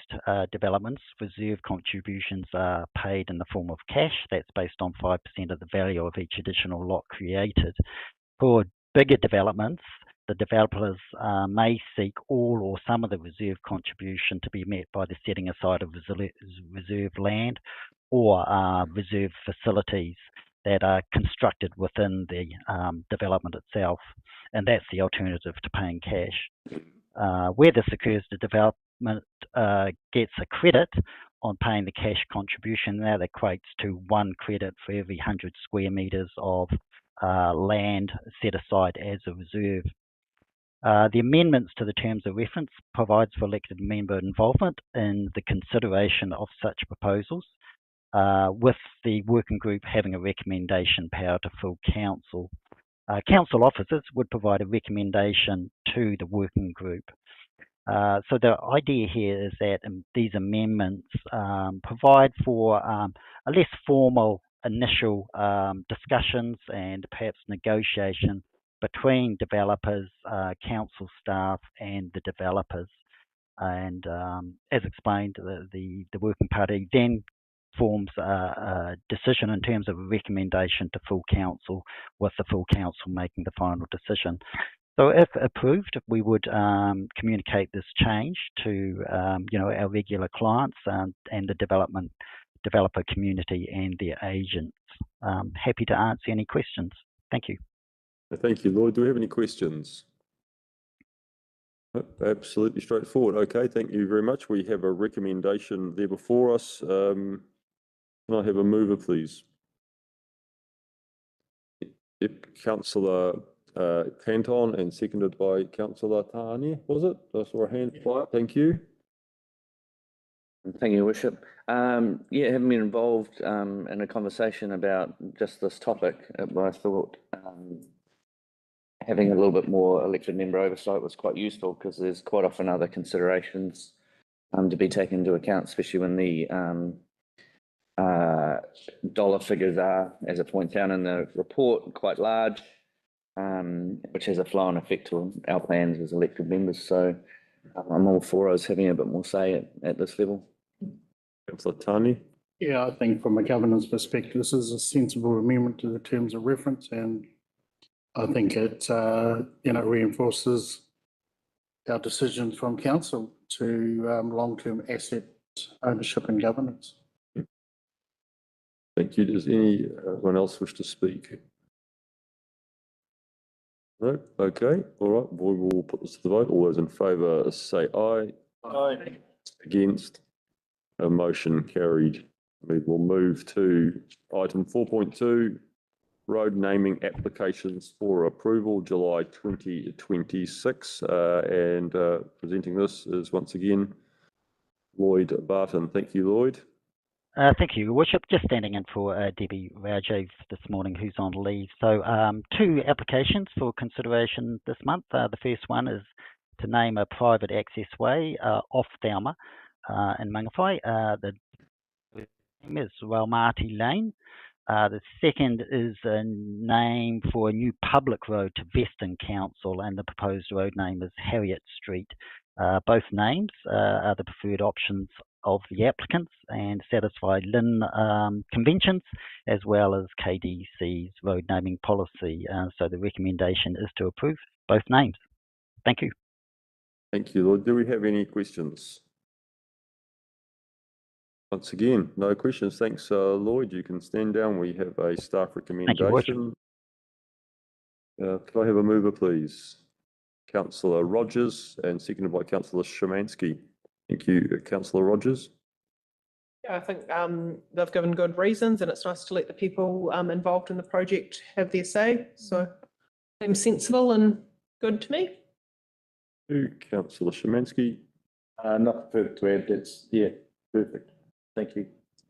G: developments, reserve contributions are paid in the form of cash, that's based on 5% of the value of each additional lot created. For bigger developments, the developers may seek all or some of the reserve contribution to be met by the setting aside of reserve land or reserve facilities that are constructed within the development itself, and that's the alternative to paying cash. Where this occurs, the development gets a credit on paying the cash contribution. That equates to 1 credit for every 100 square metres of land set aside as a reserve. The amendments to the terms of reference provides for elected member involvement in the consideration of such proposals, with the working group having a recommendation power to full council. Council officers would provide a recommendation to the working group. So the idea here is that these amendments provide for a less formal initial discussions and perhaps negotiation between developers, council staff and the developers. And as explained, the working party then forms a decision in terms of a recommendation to full council, with the full council making the final decision. So if approved, we would communicate this change to our regular clients and the developer community and their agents. Happy to answer any questions. Thank you.
B: Thank you, Lloyd. Do we have any questions? Absolutely straightforward. Okay, thank you very much. We have a recommendation there before us. Can I have a mover, please? Yep, Councillor Canton, and seconded by Councillor Tania, was it? I saw a hand fly up. Thank you.
J: Thank you, Worship. Having been involved in a conversation about just this topic, I thought having a little bit more elected member oversight was quite useful, because there's quite often other considerations to be taken into account, especially when the dollar figures are, as it points out in the report, quite large, which has a flow-on effect to our plans as elected members. So I'm all for us having a bit more say at this level.
B: Councillor Tani?
K: Yeah, I think from a governance perspective, this is a sensible amendment to the terms of reference, and I think it reinforces our decisions from council to long-term asset ownership and governance.
B: Thank you. Does anyone else wish to speak? No? Okay. All right. We will put this to the vote. All those in favour say aye.
N: Aye.
B: Against? A motion carried. We will move to item 4.2, road naming applications for approval, July 2026. And presenting this is once again Lloyd Barton. Thank you, Lloyd.
G: Thank you, Your Worship. Just standing in for Debbie Rajev this morning, who's on leave. So 2 applications for consideration this month. The first one is to name a private access way off Thelma in Mangawhai. The name is Raumati Lane. The second is a name for a new public road to Veston Council, and the proposed road name is Harriet Street. Both names are the preferred options of the applicants and satisfy LIN conventions as well as KDC's road naming policy. So the recommendation is to approve both names. Thank you.
B: Thank you, Lloyd. Do we have any questions? Once again, no questions. Thanks, Lloyd. You can stand down. We have a staff recommendation. Could I have a mover, please? Councillor Rogers, and seconded by Councillor Szymanski. Thank you, Councillor Rogers.
A: Yeah, I think they've given good reasons, and it's nice to let the people involved in the project have their say. So seems sensible and good to me.
B: Councillor Szymanski.
F: Nothing further to add. That's, perfect. Thank you.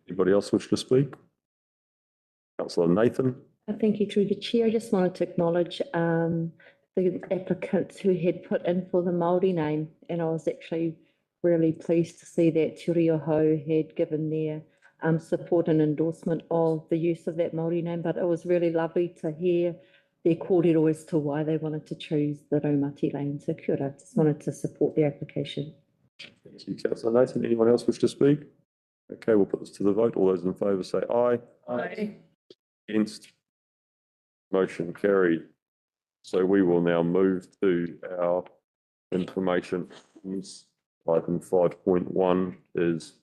B: Anybody else wish to speak? Councillor Nathan.
C: Thank you, through the chair. I just wanted to acknowledge the applicants who had put in for the Māori name, and I was actually really pleased to see that Te Reo Hau had given their support and endorsement of the use of that Māori name, but it was really lovely to hear their kōrero as to why they wanted to choose the Raumati lane. So kia ora, just wanted to support the application.
B: Thank you, councillor Nathan. Anyone else wish to speak? Okay, we'll put this to the vote. All those in favour say aye.
A: Aye.
B: Against? Motion carried. So we will now move to our information. Item 5.1 is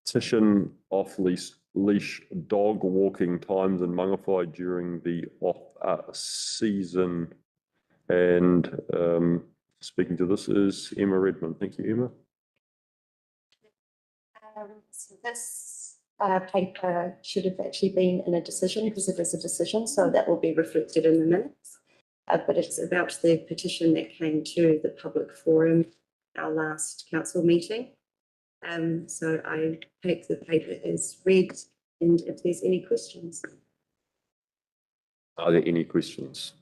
B: petition off leash dog walking times in Mangawhai during the off season. And speaking to this is Emma Redmond. Thank you, Emma.
Q: So this paper should have actually been in a decision because it is a decision, so that will be reflected in the minutes. But it's about the petition that came to the public forum, our last council meeting. So I take the paper as read, and if there's any questions.
B: Are there any questions?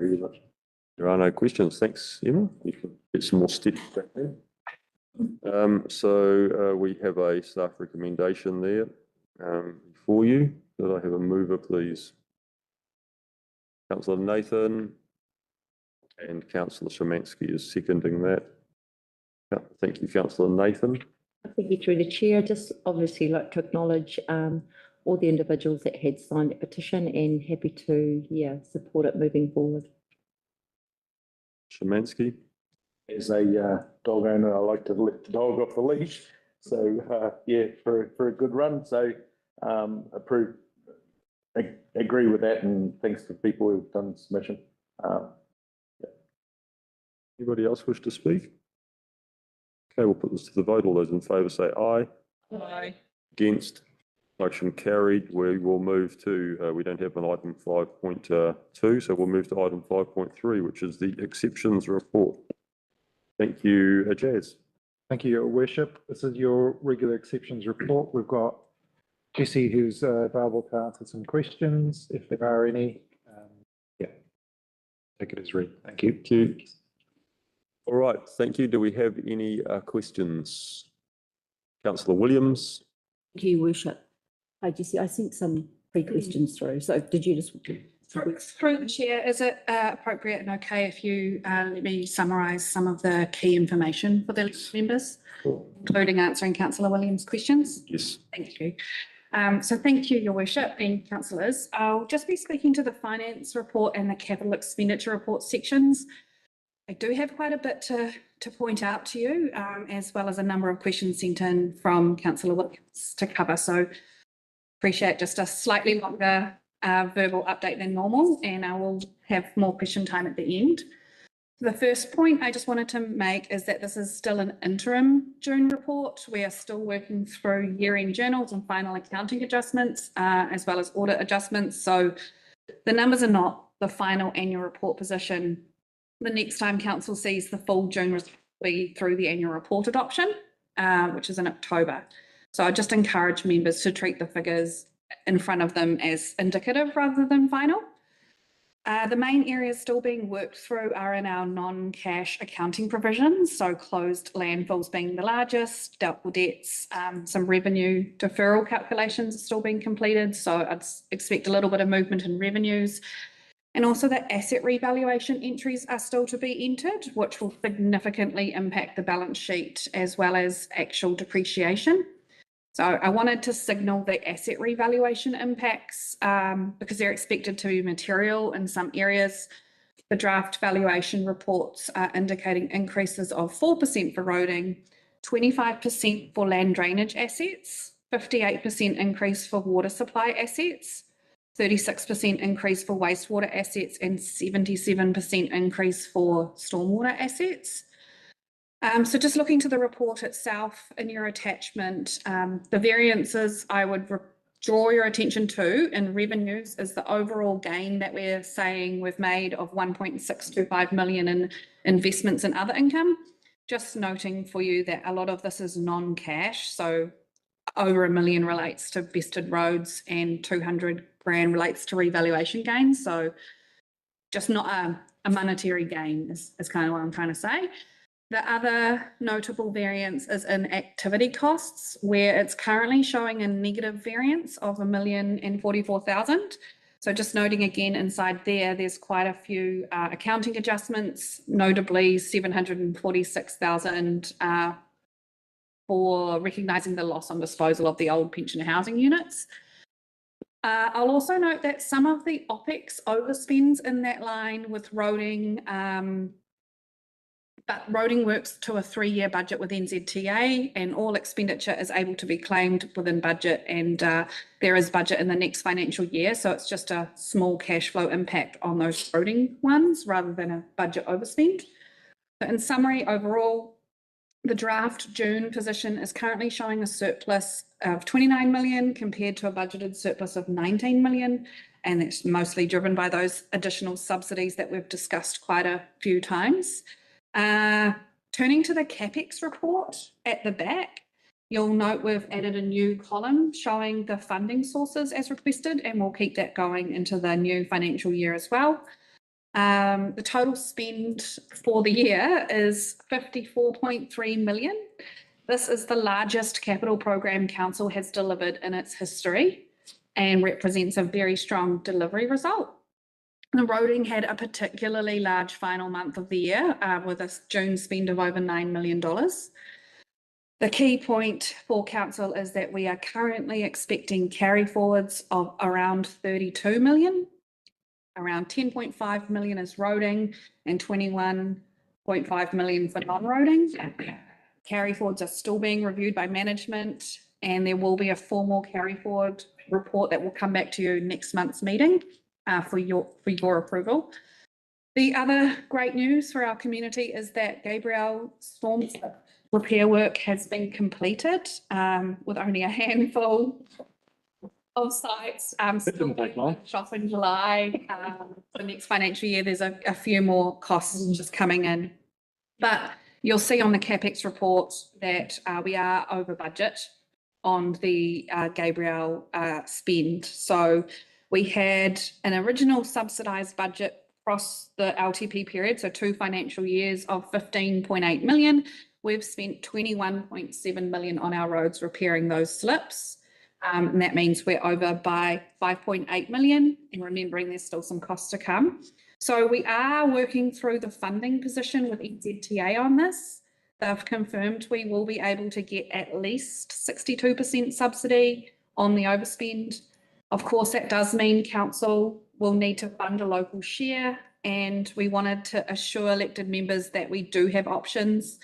B: Very much. There are no questions. Thanks, Emma. You can get some more steps back there. So we have a staff recommendation there for you. Could I have a mover, please? Councillor Nathan and Councillor Szymanski is seconding that. Thank you, Councillor Nathan.
C: Thank you through the chair. Just obviously like to acknowledge all the individuals that had signed the petition and happy to, support it moving forward.
B: Szymanski.
F: As a dog owner, I like to let the dog off the leash. So for a good run. So approve, agree with that, and thanks to people who've done the submission.
B: Anybody else wish to speak? Okay, we'll put this to the vote. All those in favour say aye.
A: Aye.
B: Against? Motion carried. We will move to, we don't have an item 5.2, so we'll move to item 5.3, which is the exceptions report. Thank you, Jazz.
M: Thank you, Your Worship. This is your regular exceptions report. We've got Jessie who's available to answer some questions if there are any. Take it as read. Thank you.
B: Thank you. All right, thank you. Do we have any questions? Councillor Williams.
E: Thank you, Your Worship. Hi, Jessie. I sent some pre-questions through. So did you just?
L: Through the chair, is it appropriate and okay if you let me summarise some of the key information for the members, including answering Councillor Williams' questions?
B: Yes.
L: Thank you. So thank you, Your Worship and councillors. I'll just be speaking to the finance report and the capital expenditure report sections. I do have quite a bit to point out to you, as well as a number of questions sent in from Councillor Williams to cover. So appreciate just a slightly longer verbal update than normal, and I will have more question time at the end. The first point I just wanted to make is that this is still an interim June report. We are still working through year-end journals and final accounting adjustments, as well as audit adjustments. So the numbers are not the final annual report position. The next time council sees the full June result will be through the annual report adoption, which is in October. So I just encourage members to treat the figures in front of them as indicative rather than final. The main areas still being worked through are in our non-cash accounting provisions, so closed landfills being the largest, doubtful debts, some revenue deferral calculations are still being completed, so I'd expect a little bit of movement in revenues. And also the asset revaluation entries are still to be entered, which will significantly impact the balance sheet as well as actual depreciation. So I wanted to signal the asset revaluation impacts because they're expected to be material in some areas. The draft valuation reports are indicating increases of 4% for roading, 25% for land drainage assets, 58% increase for water supply assets, 36% increase for wastewater assets, and 77% increase for stormwater assets. So just looking to the report itself in your attachment, the variances I would draw your attention to in revenues is the overall gain that we're saying we've made of 1.625 million in investments and other income. Just noting for you that a lot of this is non-cash, so over $1 million relates to vested roads and 200 grand relates to revaluation gains. So just not a monetary gain is kind of what I'm trying to say. The other notable variance is in activity costs, where it's currently showing a negative variance of 1,044,000. So just noting again inside there, there's quite a few accounting adjustments, notably 746,000 for recognising the loss on disposal of the old pension housing units. I'll also note that some of the OPEX overspends in that line with roading, but roading works to a 3-year budget with NZTA, and all expenditure is able to be claimed within budget, and there is budget in the next financial year, so it's just a small cash flow impact on those roading ones rather than a budget overspend. So in summary, overall, the draft June position is currently showing a surplus of 29 million compared to a budgeted surplus of 19 million, and it's mostly driven by those additional subsidies that we've discussed quite a few times. Turning to the CapEx report at the back, you'll note we've added a new column showing the funding sources as requested, and we'll keep that going into the new financial year as well. The total spend for the year is 54.3 million. This is the largest capital program council has delivered in its history and represents a very strong delivery result. The roading had a particularly large final month of the year with a June spend of over $9 million. The key point for council is that we are currently expecting carry forwards of around 32 million. Around 10.5 million is roading and 21.5 million for non-roading. Carry forwards are still being reviewed by management, and there will be a formal carry forward report that will come back to you next month's meeting for your approval. The other great news for our community is that Gabriel storm repair work has been completed with only a handful of sites.
I: It didn't take long.
L: Shop in July. The next financial year, there's a few more costs just coming in. But you'll see on the CapEx report that we are over budget on the Gabriel spend. So we had an original subsidised budget across the LTP period, so 2 financial years of 15.8 million. We've spent 21.7 million on our roads repairing those slips. And that means we're over by 5.8 million, and remembering there's still some costs to come. So we are working through the funding position with NZTA on this. They've confirmed we will be able to get at least 62% subsidy on the overspend. Of course, that does mean council will need to fund a local share, and we wanted to assure elected members that we do have options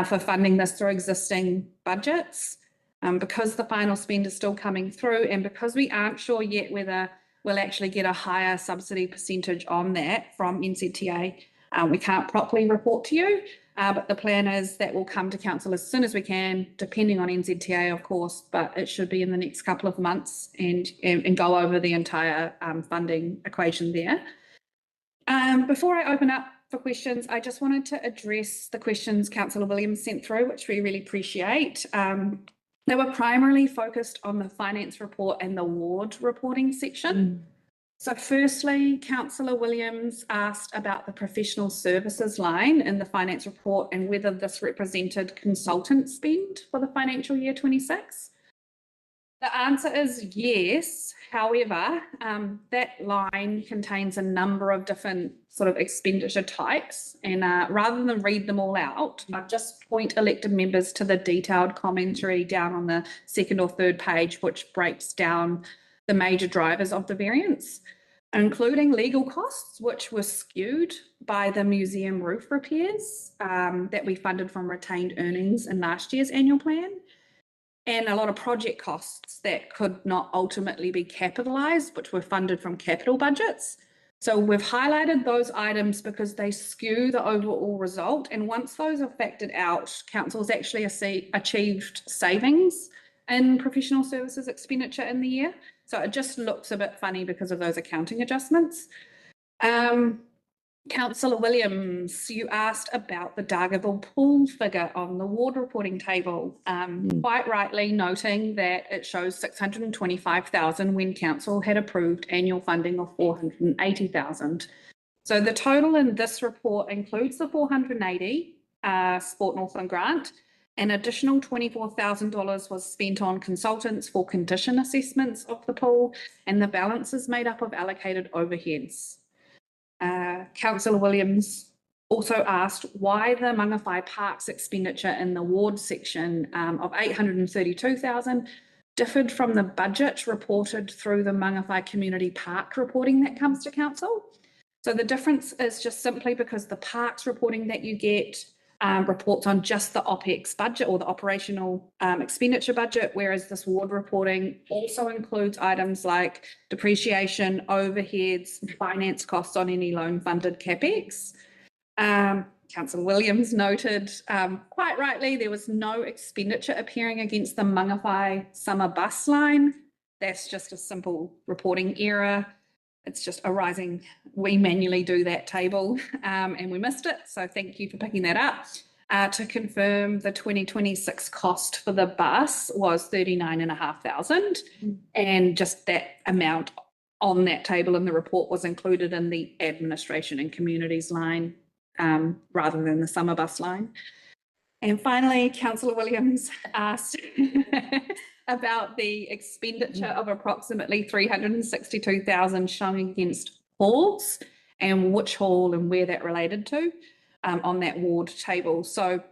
L: for funding this through existing budgets. Because the final spend is still coming through, and because we aren't sure yet whether we'll actually get a higher subsidy percentage on that from NZTA, we can't properly report to you, but the plan is that we'll come to council as soon as we can, depending on NZTA, of course, but it should be in the next couple of months and go over the entire funding equation there. Before I open up for questions, I just wanted to address the questions Councillor Williams sent through, which we really appreciate. They were primarily focused on the finance report and the ward reporting section. So firstly, Councillor Williams asked about the professional services line in the finance report and whether this represented consultant spend for the financial year 26. The answer is yes. However, that line contains a number of different sort of expenditure types, and rather than read them all out, I'll just point elected members to the detailed commentary down on the second or third page, which breaks down the major drivers of the variance, including legal costs, which were skewed by the museum roof repairs that we funded from retained earnings in last year's annual plan, and a lot of project costs that could not ultimately be capitalised, which were funded from capital budgets. So we've highlighted those items because they skew the overall result, and once those are factored out, council's actually achieved savings in professional services expenditure in the year. So it just looks a bit funny because of those accounting adjustments. Councillor Williams, you asked about the Dargaville pool figure on the ward reporting table, quite rightly noting that it shows 625,000 when council had approved annual funding of 480,000. So the total in this report includes the 480 Sport Northland grant. An additional $24,000 was spent on consultants for condition assessments of the pool, and the balance is made up of allocated overheads. Councillor Williams also asked why the Mangawhai Parks expenditure in the ward section of 832,000 differed from the budget reported through the Mangawhai Community Park reporting that comes to council. So the difference is just simply because the parks reporting that you get reports on just the OPEX budget or the operational expenditure budget, whereas this ward reporting also includes items like depreciation, overheads, finance costs on any loan funded CapEx. Councillor Williams noted quite rightly there was no expenditure appearing against the Mangawhai summer bus line. That's just a simple reporting error. It's just arising. We manually do that table and we missed it. So thank you for picking that up. To confirm, the 2026 cost for the bus was 39,500, and just that amount on that table in the report was included in the administration and communities line rather than the summer bus line. And finally, Councillor Williams asked about the expenditure of approximately 362,000 showing against halls and which hall and where that related to on that ward table. So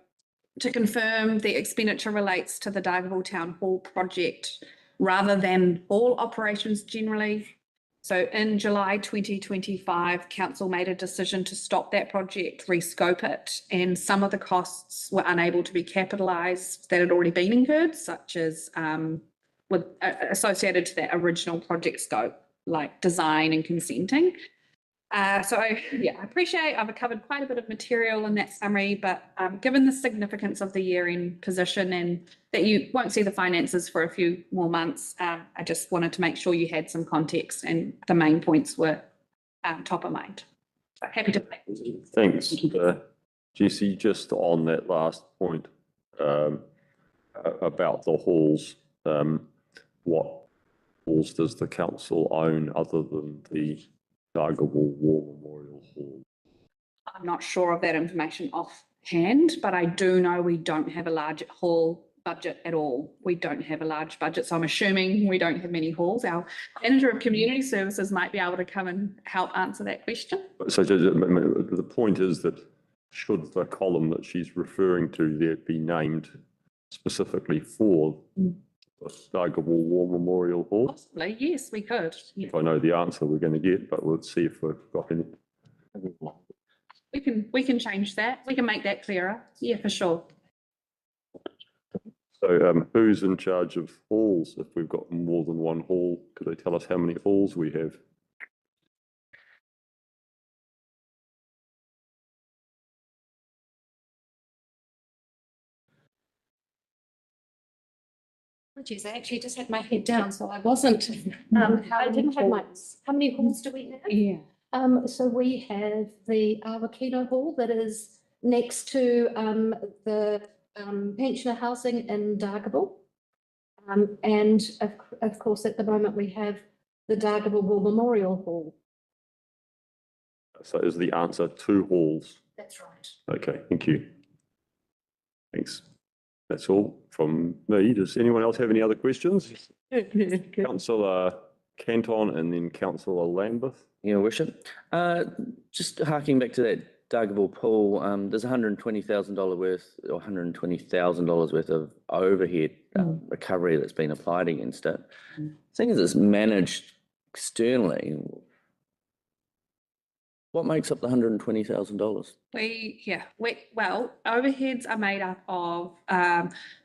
L: to confirm, the expenditure relates to the Dargaville Town Hall project rather than hall operations generally. So in July 2025, council made a decision to stop that project, rescope it, and some of the costs were unable to be capitalised that had already been incurred, such as associated to that original project scope, like design and consenting. So yeah, I appreciate I've covered quite a bit of material in that summary, but given the significance of the year-end position and that you won't see the finances for a few more months, I just wanted to make sure you had some context and the main points were top of mind. So happy to.
B: Thanks, Jessie. Just on that last point about the halls, what halls does the council own other than the Dargaville War Memorial Hall?
L: I'm not sure of that information offhand, but I do know we don't have a large hall budget at all. We don't have a large budget, so I'm assuming we don't have many halls. Our manager of community services might be able to come and help answer that question.
B: So the point is that should the column that she's referring to there be named specifically for the Dargaville War Memorial Hall?
L: Possibly, yes, we could. Yeah.
B: If I know the answer we're going to get, but we'll see if we've got any.
L: We can change that. We can make that clearer. Yeah, for sure.
B: So who's in charge of halls? If we've got more than one hall, could they tell us how many halls we have?
Q: Apologies, I actually just had my head down, so I wasn't. I didn't have my, how many halls do we have?
E: Yeah.
Q: So we have the Awakino Hall that is next to the pensioner housing in Dargaville. And of course, at the moment, we have the Dargaville War Memorial Hall.
B: So is the answer 2 halls?
Q: That's right.
B: Okay, thank you. Thanks. That's all from me. Does anyone else have any other questions? Councillor Canton and then Councillor Lambeth.
J: Your worship, just harking back to that Dargaville pool, there's $120,000 worth or $120,000 worth of overhead recovery that's been applied against it. Seeing as it's managed externally, what makes up the $120,000?
L: Well, overheads are made up of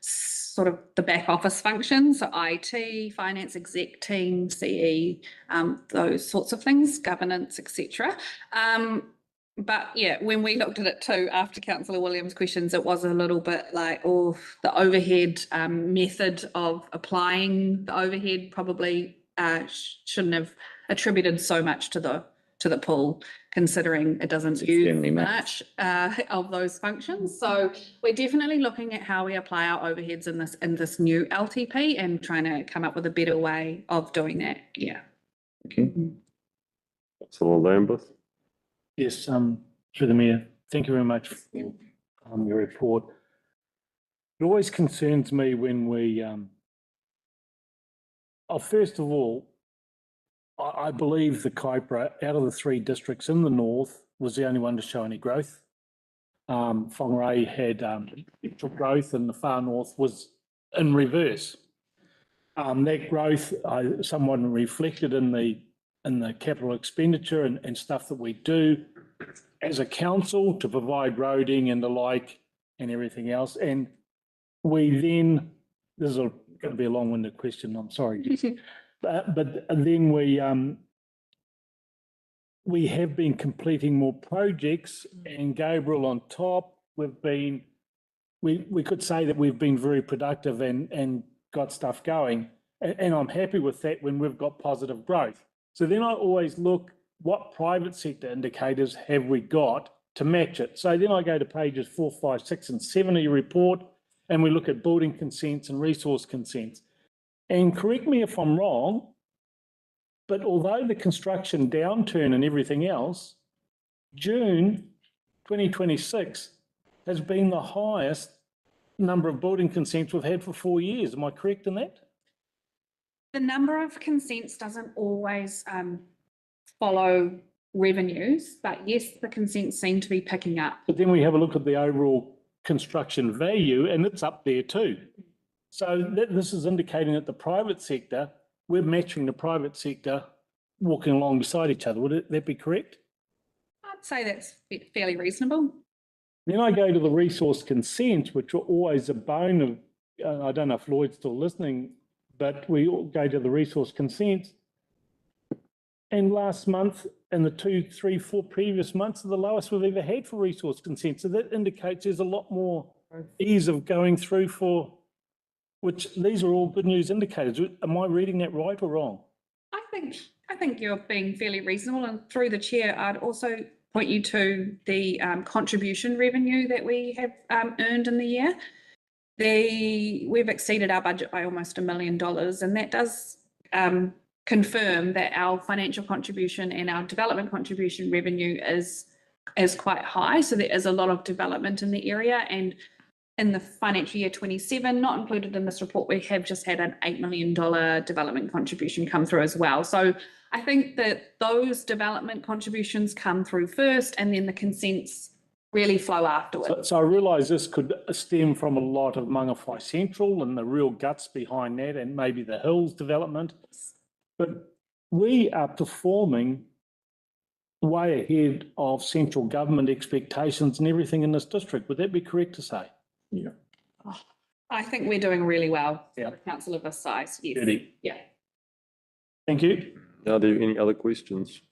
L: sort of the back office functions, so IT, finance, exec team, CE, those sorts of things, governance, etc. But yeah, when we looked at it too, after Councillor Williams' questions, it was a little bit like, oh, the overhead method of applying the overhead probably shouldn't have attributed so much to the pool, considering it doesn't use much of those functions. So we're definitely looking at how we apply our overheads in this new LTP and trying to come up with a better way of doing that. Yeah.
B: Okay. Councillor Lambeth.
I: Yes, through the mayor, thank you very much for your report. It always concerns me when we, first of all, I believe the Kaipara, out of the 3 districts in the north, was the only one to show any growth. Whangarei had extra growth and the far north was in reverse. That growth somewhat reflected in the capital expenditure and stuff that we do as a council to provide roading and the like and everything else. And we then, this is going to be a long-winded question, I'm sorry. But then we have been completing more projects, and Gabriel on top, we could say that we've been very productive and got stuff going. And I'm happy with that when we've got positive growth. So then I always look, what private sector indicators have we got to match it? So then I go to pages 4, 5, 6, and 7 of your report, and we look at building consents and resource consents. And correct me if I'm wrong, but although the construction downturn and everything else, June 2026 has been the highest number of building consents we've had for 4 years. Am I correct in that?
L: The number of consents doesn't always follow revenues, but yes, the consents seem to be picking up.
I: But then we have a look at the overall construction value and it's up there too. So this is indicating that the private sector, we're matching the private sector walking along beside each other. Would that be correct?
L: I'd say that's fairly reasonable.
I: Then I go to the resource consents, which are always a bone of, I don't know if Lloyd's still listening, but we all go to the resource consents. And last month and the 2, 3, 4 previous months are the lowest we've ever had for resource consents. So that indicates there's a lot more ease of going through for, which these are all good news indicators. Am I reading that right or wrong?
L: I think you're being fairly reasonable, and through the chair, I'd also point you to the contribution revenue that we have earned in the year. We've exceeded our budget by almost $1 million, and that does confirm that our financial contribution and our development contribution revenue is quite high. So there is a lot of development in the area, and in the financial year 27, not included in this report, we have just had an $8 million development contribution come through as well. So I think that those development contributions come through first, and then the consents really flow afterwards.
I: So I realise this could stem from a lot of Mangawhai Central and the real guts behind that, and maybe the Hills development. But we are performing way ahead of central government expectations and everything in this district. Would that be correct to say?
B: Yeah.
L: I think we're doing really well
I: Yeah.
L: for a council of this size. Yes.
I: Judy.
L: Yeah.
I: Thank you.
B: Are there any other questions?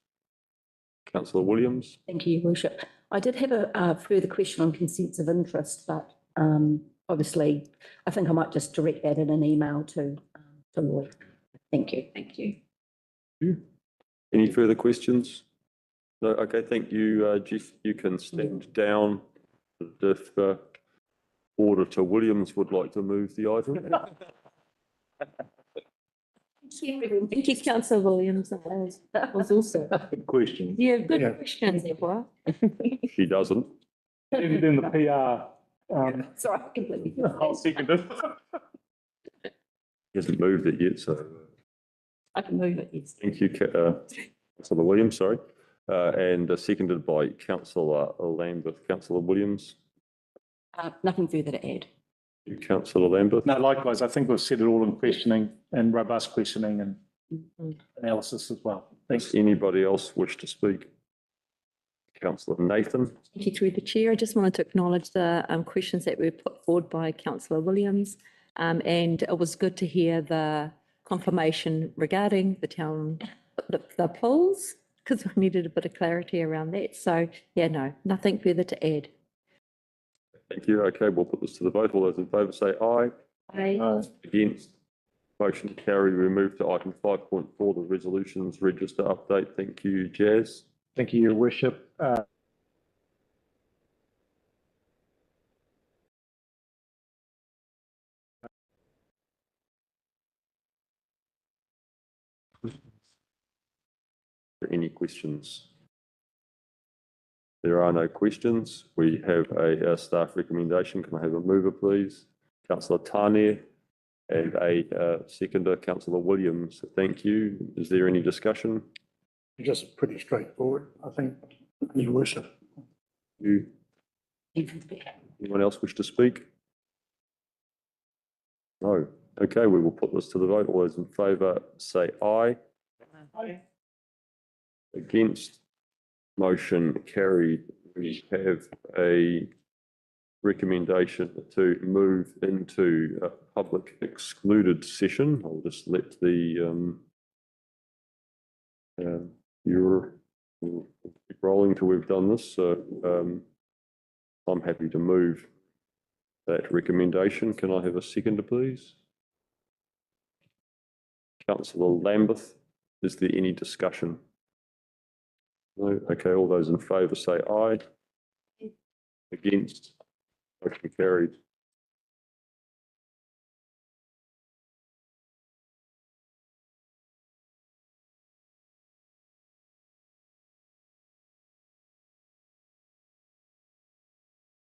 B: Councillor Williams?
E: Thank you, Your Worship. I did have a further question on consents of interest, but obviously I think I might just direct that in an email to Lloyd. Thank you.
L: Thank you.
B: Any further questions? No, okay, thank you, Jeff. You can stand down if Auditor Williams would like to move the item.
C: Thank you, Councillor Williams. That was also.
B: Good question.
C: Yeah, good
B: Yeah.
C: questions, Deborah.
B: She doesn't.
I: And then the PR.
C: Sorry, completely.
I: I'll second it.
B: He hasn't moved it yet, so
C: I can move it, yes.
B: thank you, Councillor Williams, sorry. And seconded by Councillor Lambeth. Councillor Williams?
E: Nothing further to add.
B: You, Councillor Lambeth?
I: No, likewise, I think we've said it all in questioning and robust questioning and analysis as well. Thanks.
B: Does anybody else wish to speak? Councillor Nathan?
C: Thank you, through the chair. I just wanted to acknowledge the questions that were put forward by Councillor Williams. And it was good to hear the confirmation regarding the town, the polls, because we needed a bit of clarity around that. So yeah, no, nothing further to add.
B: Thank you. Okay, we'll put this to the vote. All those in favour say aye.
C: Aye.
B: Against? Motion carried. We move to item 5.4, the resolutions register update. Thank you, Jazz.
M: Thank you, Your Worship.
B: Any questions? There are no questions. We have a staff recommendation. Can I have a mover, please? Councillor Tane and a seconder, Councillor Williams. Thank you. Is there any discussion?
K: Just pretty straightforward, I think, Your Worship.
B: You, anyone else wish to speak? No. Okay, we will put this to the vote. All those in favour say aye.
A: Aye.
B: Against? Motion carried. We have a recommendation to move into a public excluded session. I'll just let the you're keep rolling till we've done this. So I'm happy to move that recommendation. Can I have a seconder, please? Councillor Lambeth, is there any discussion? No. Okay, all those in favour say aye. Against? Motion carried.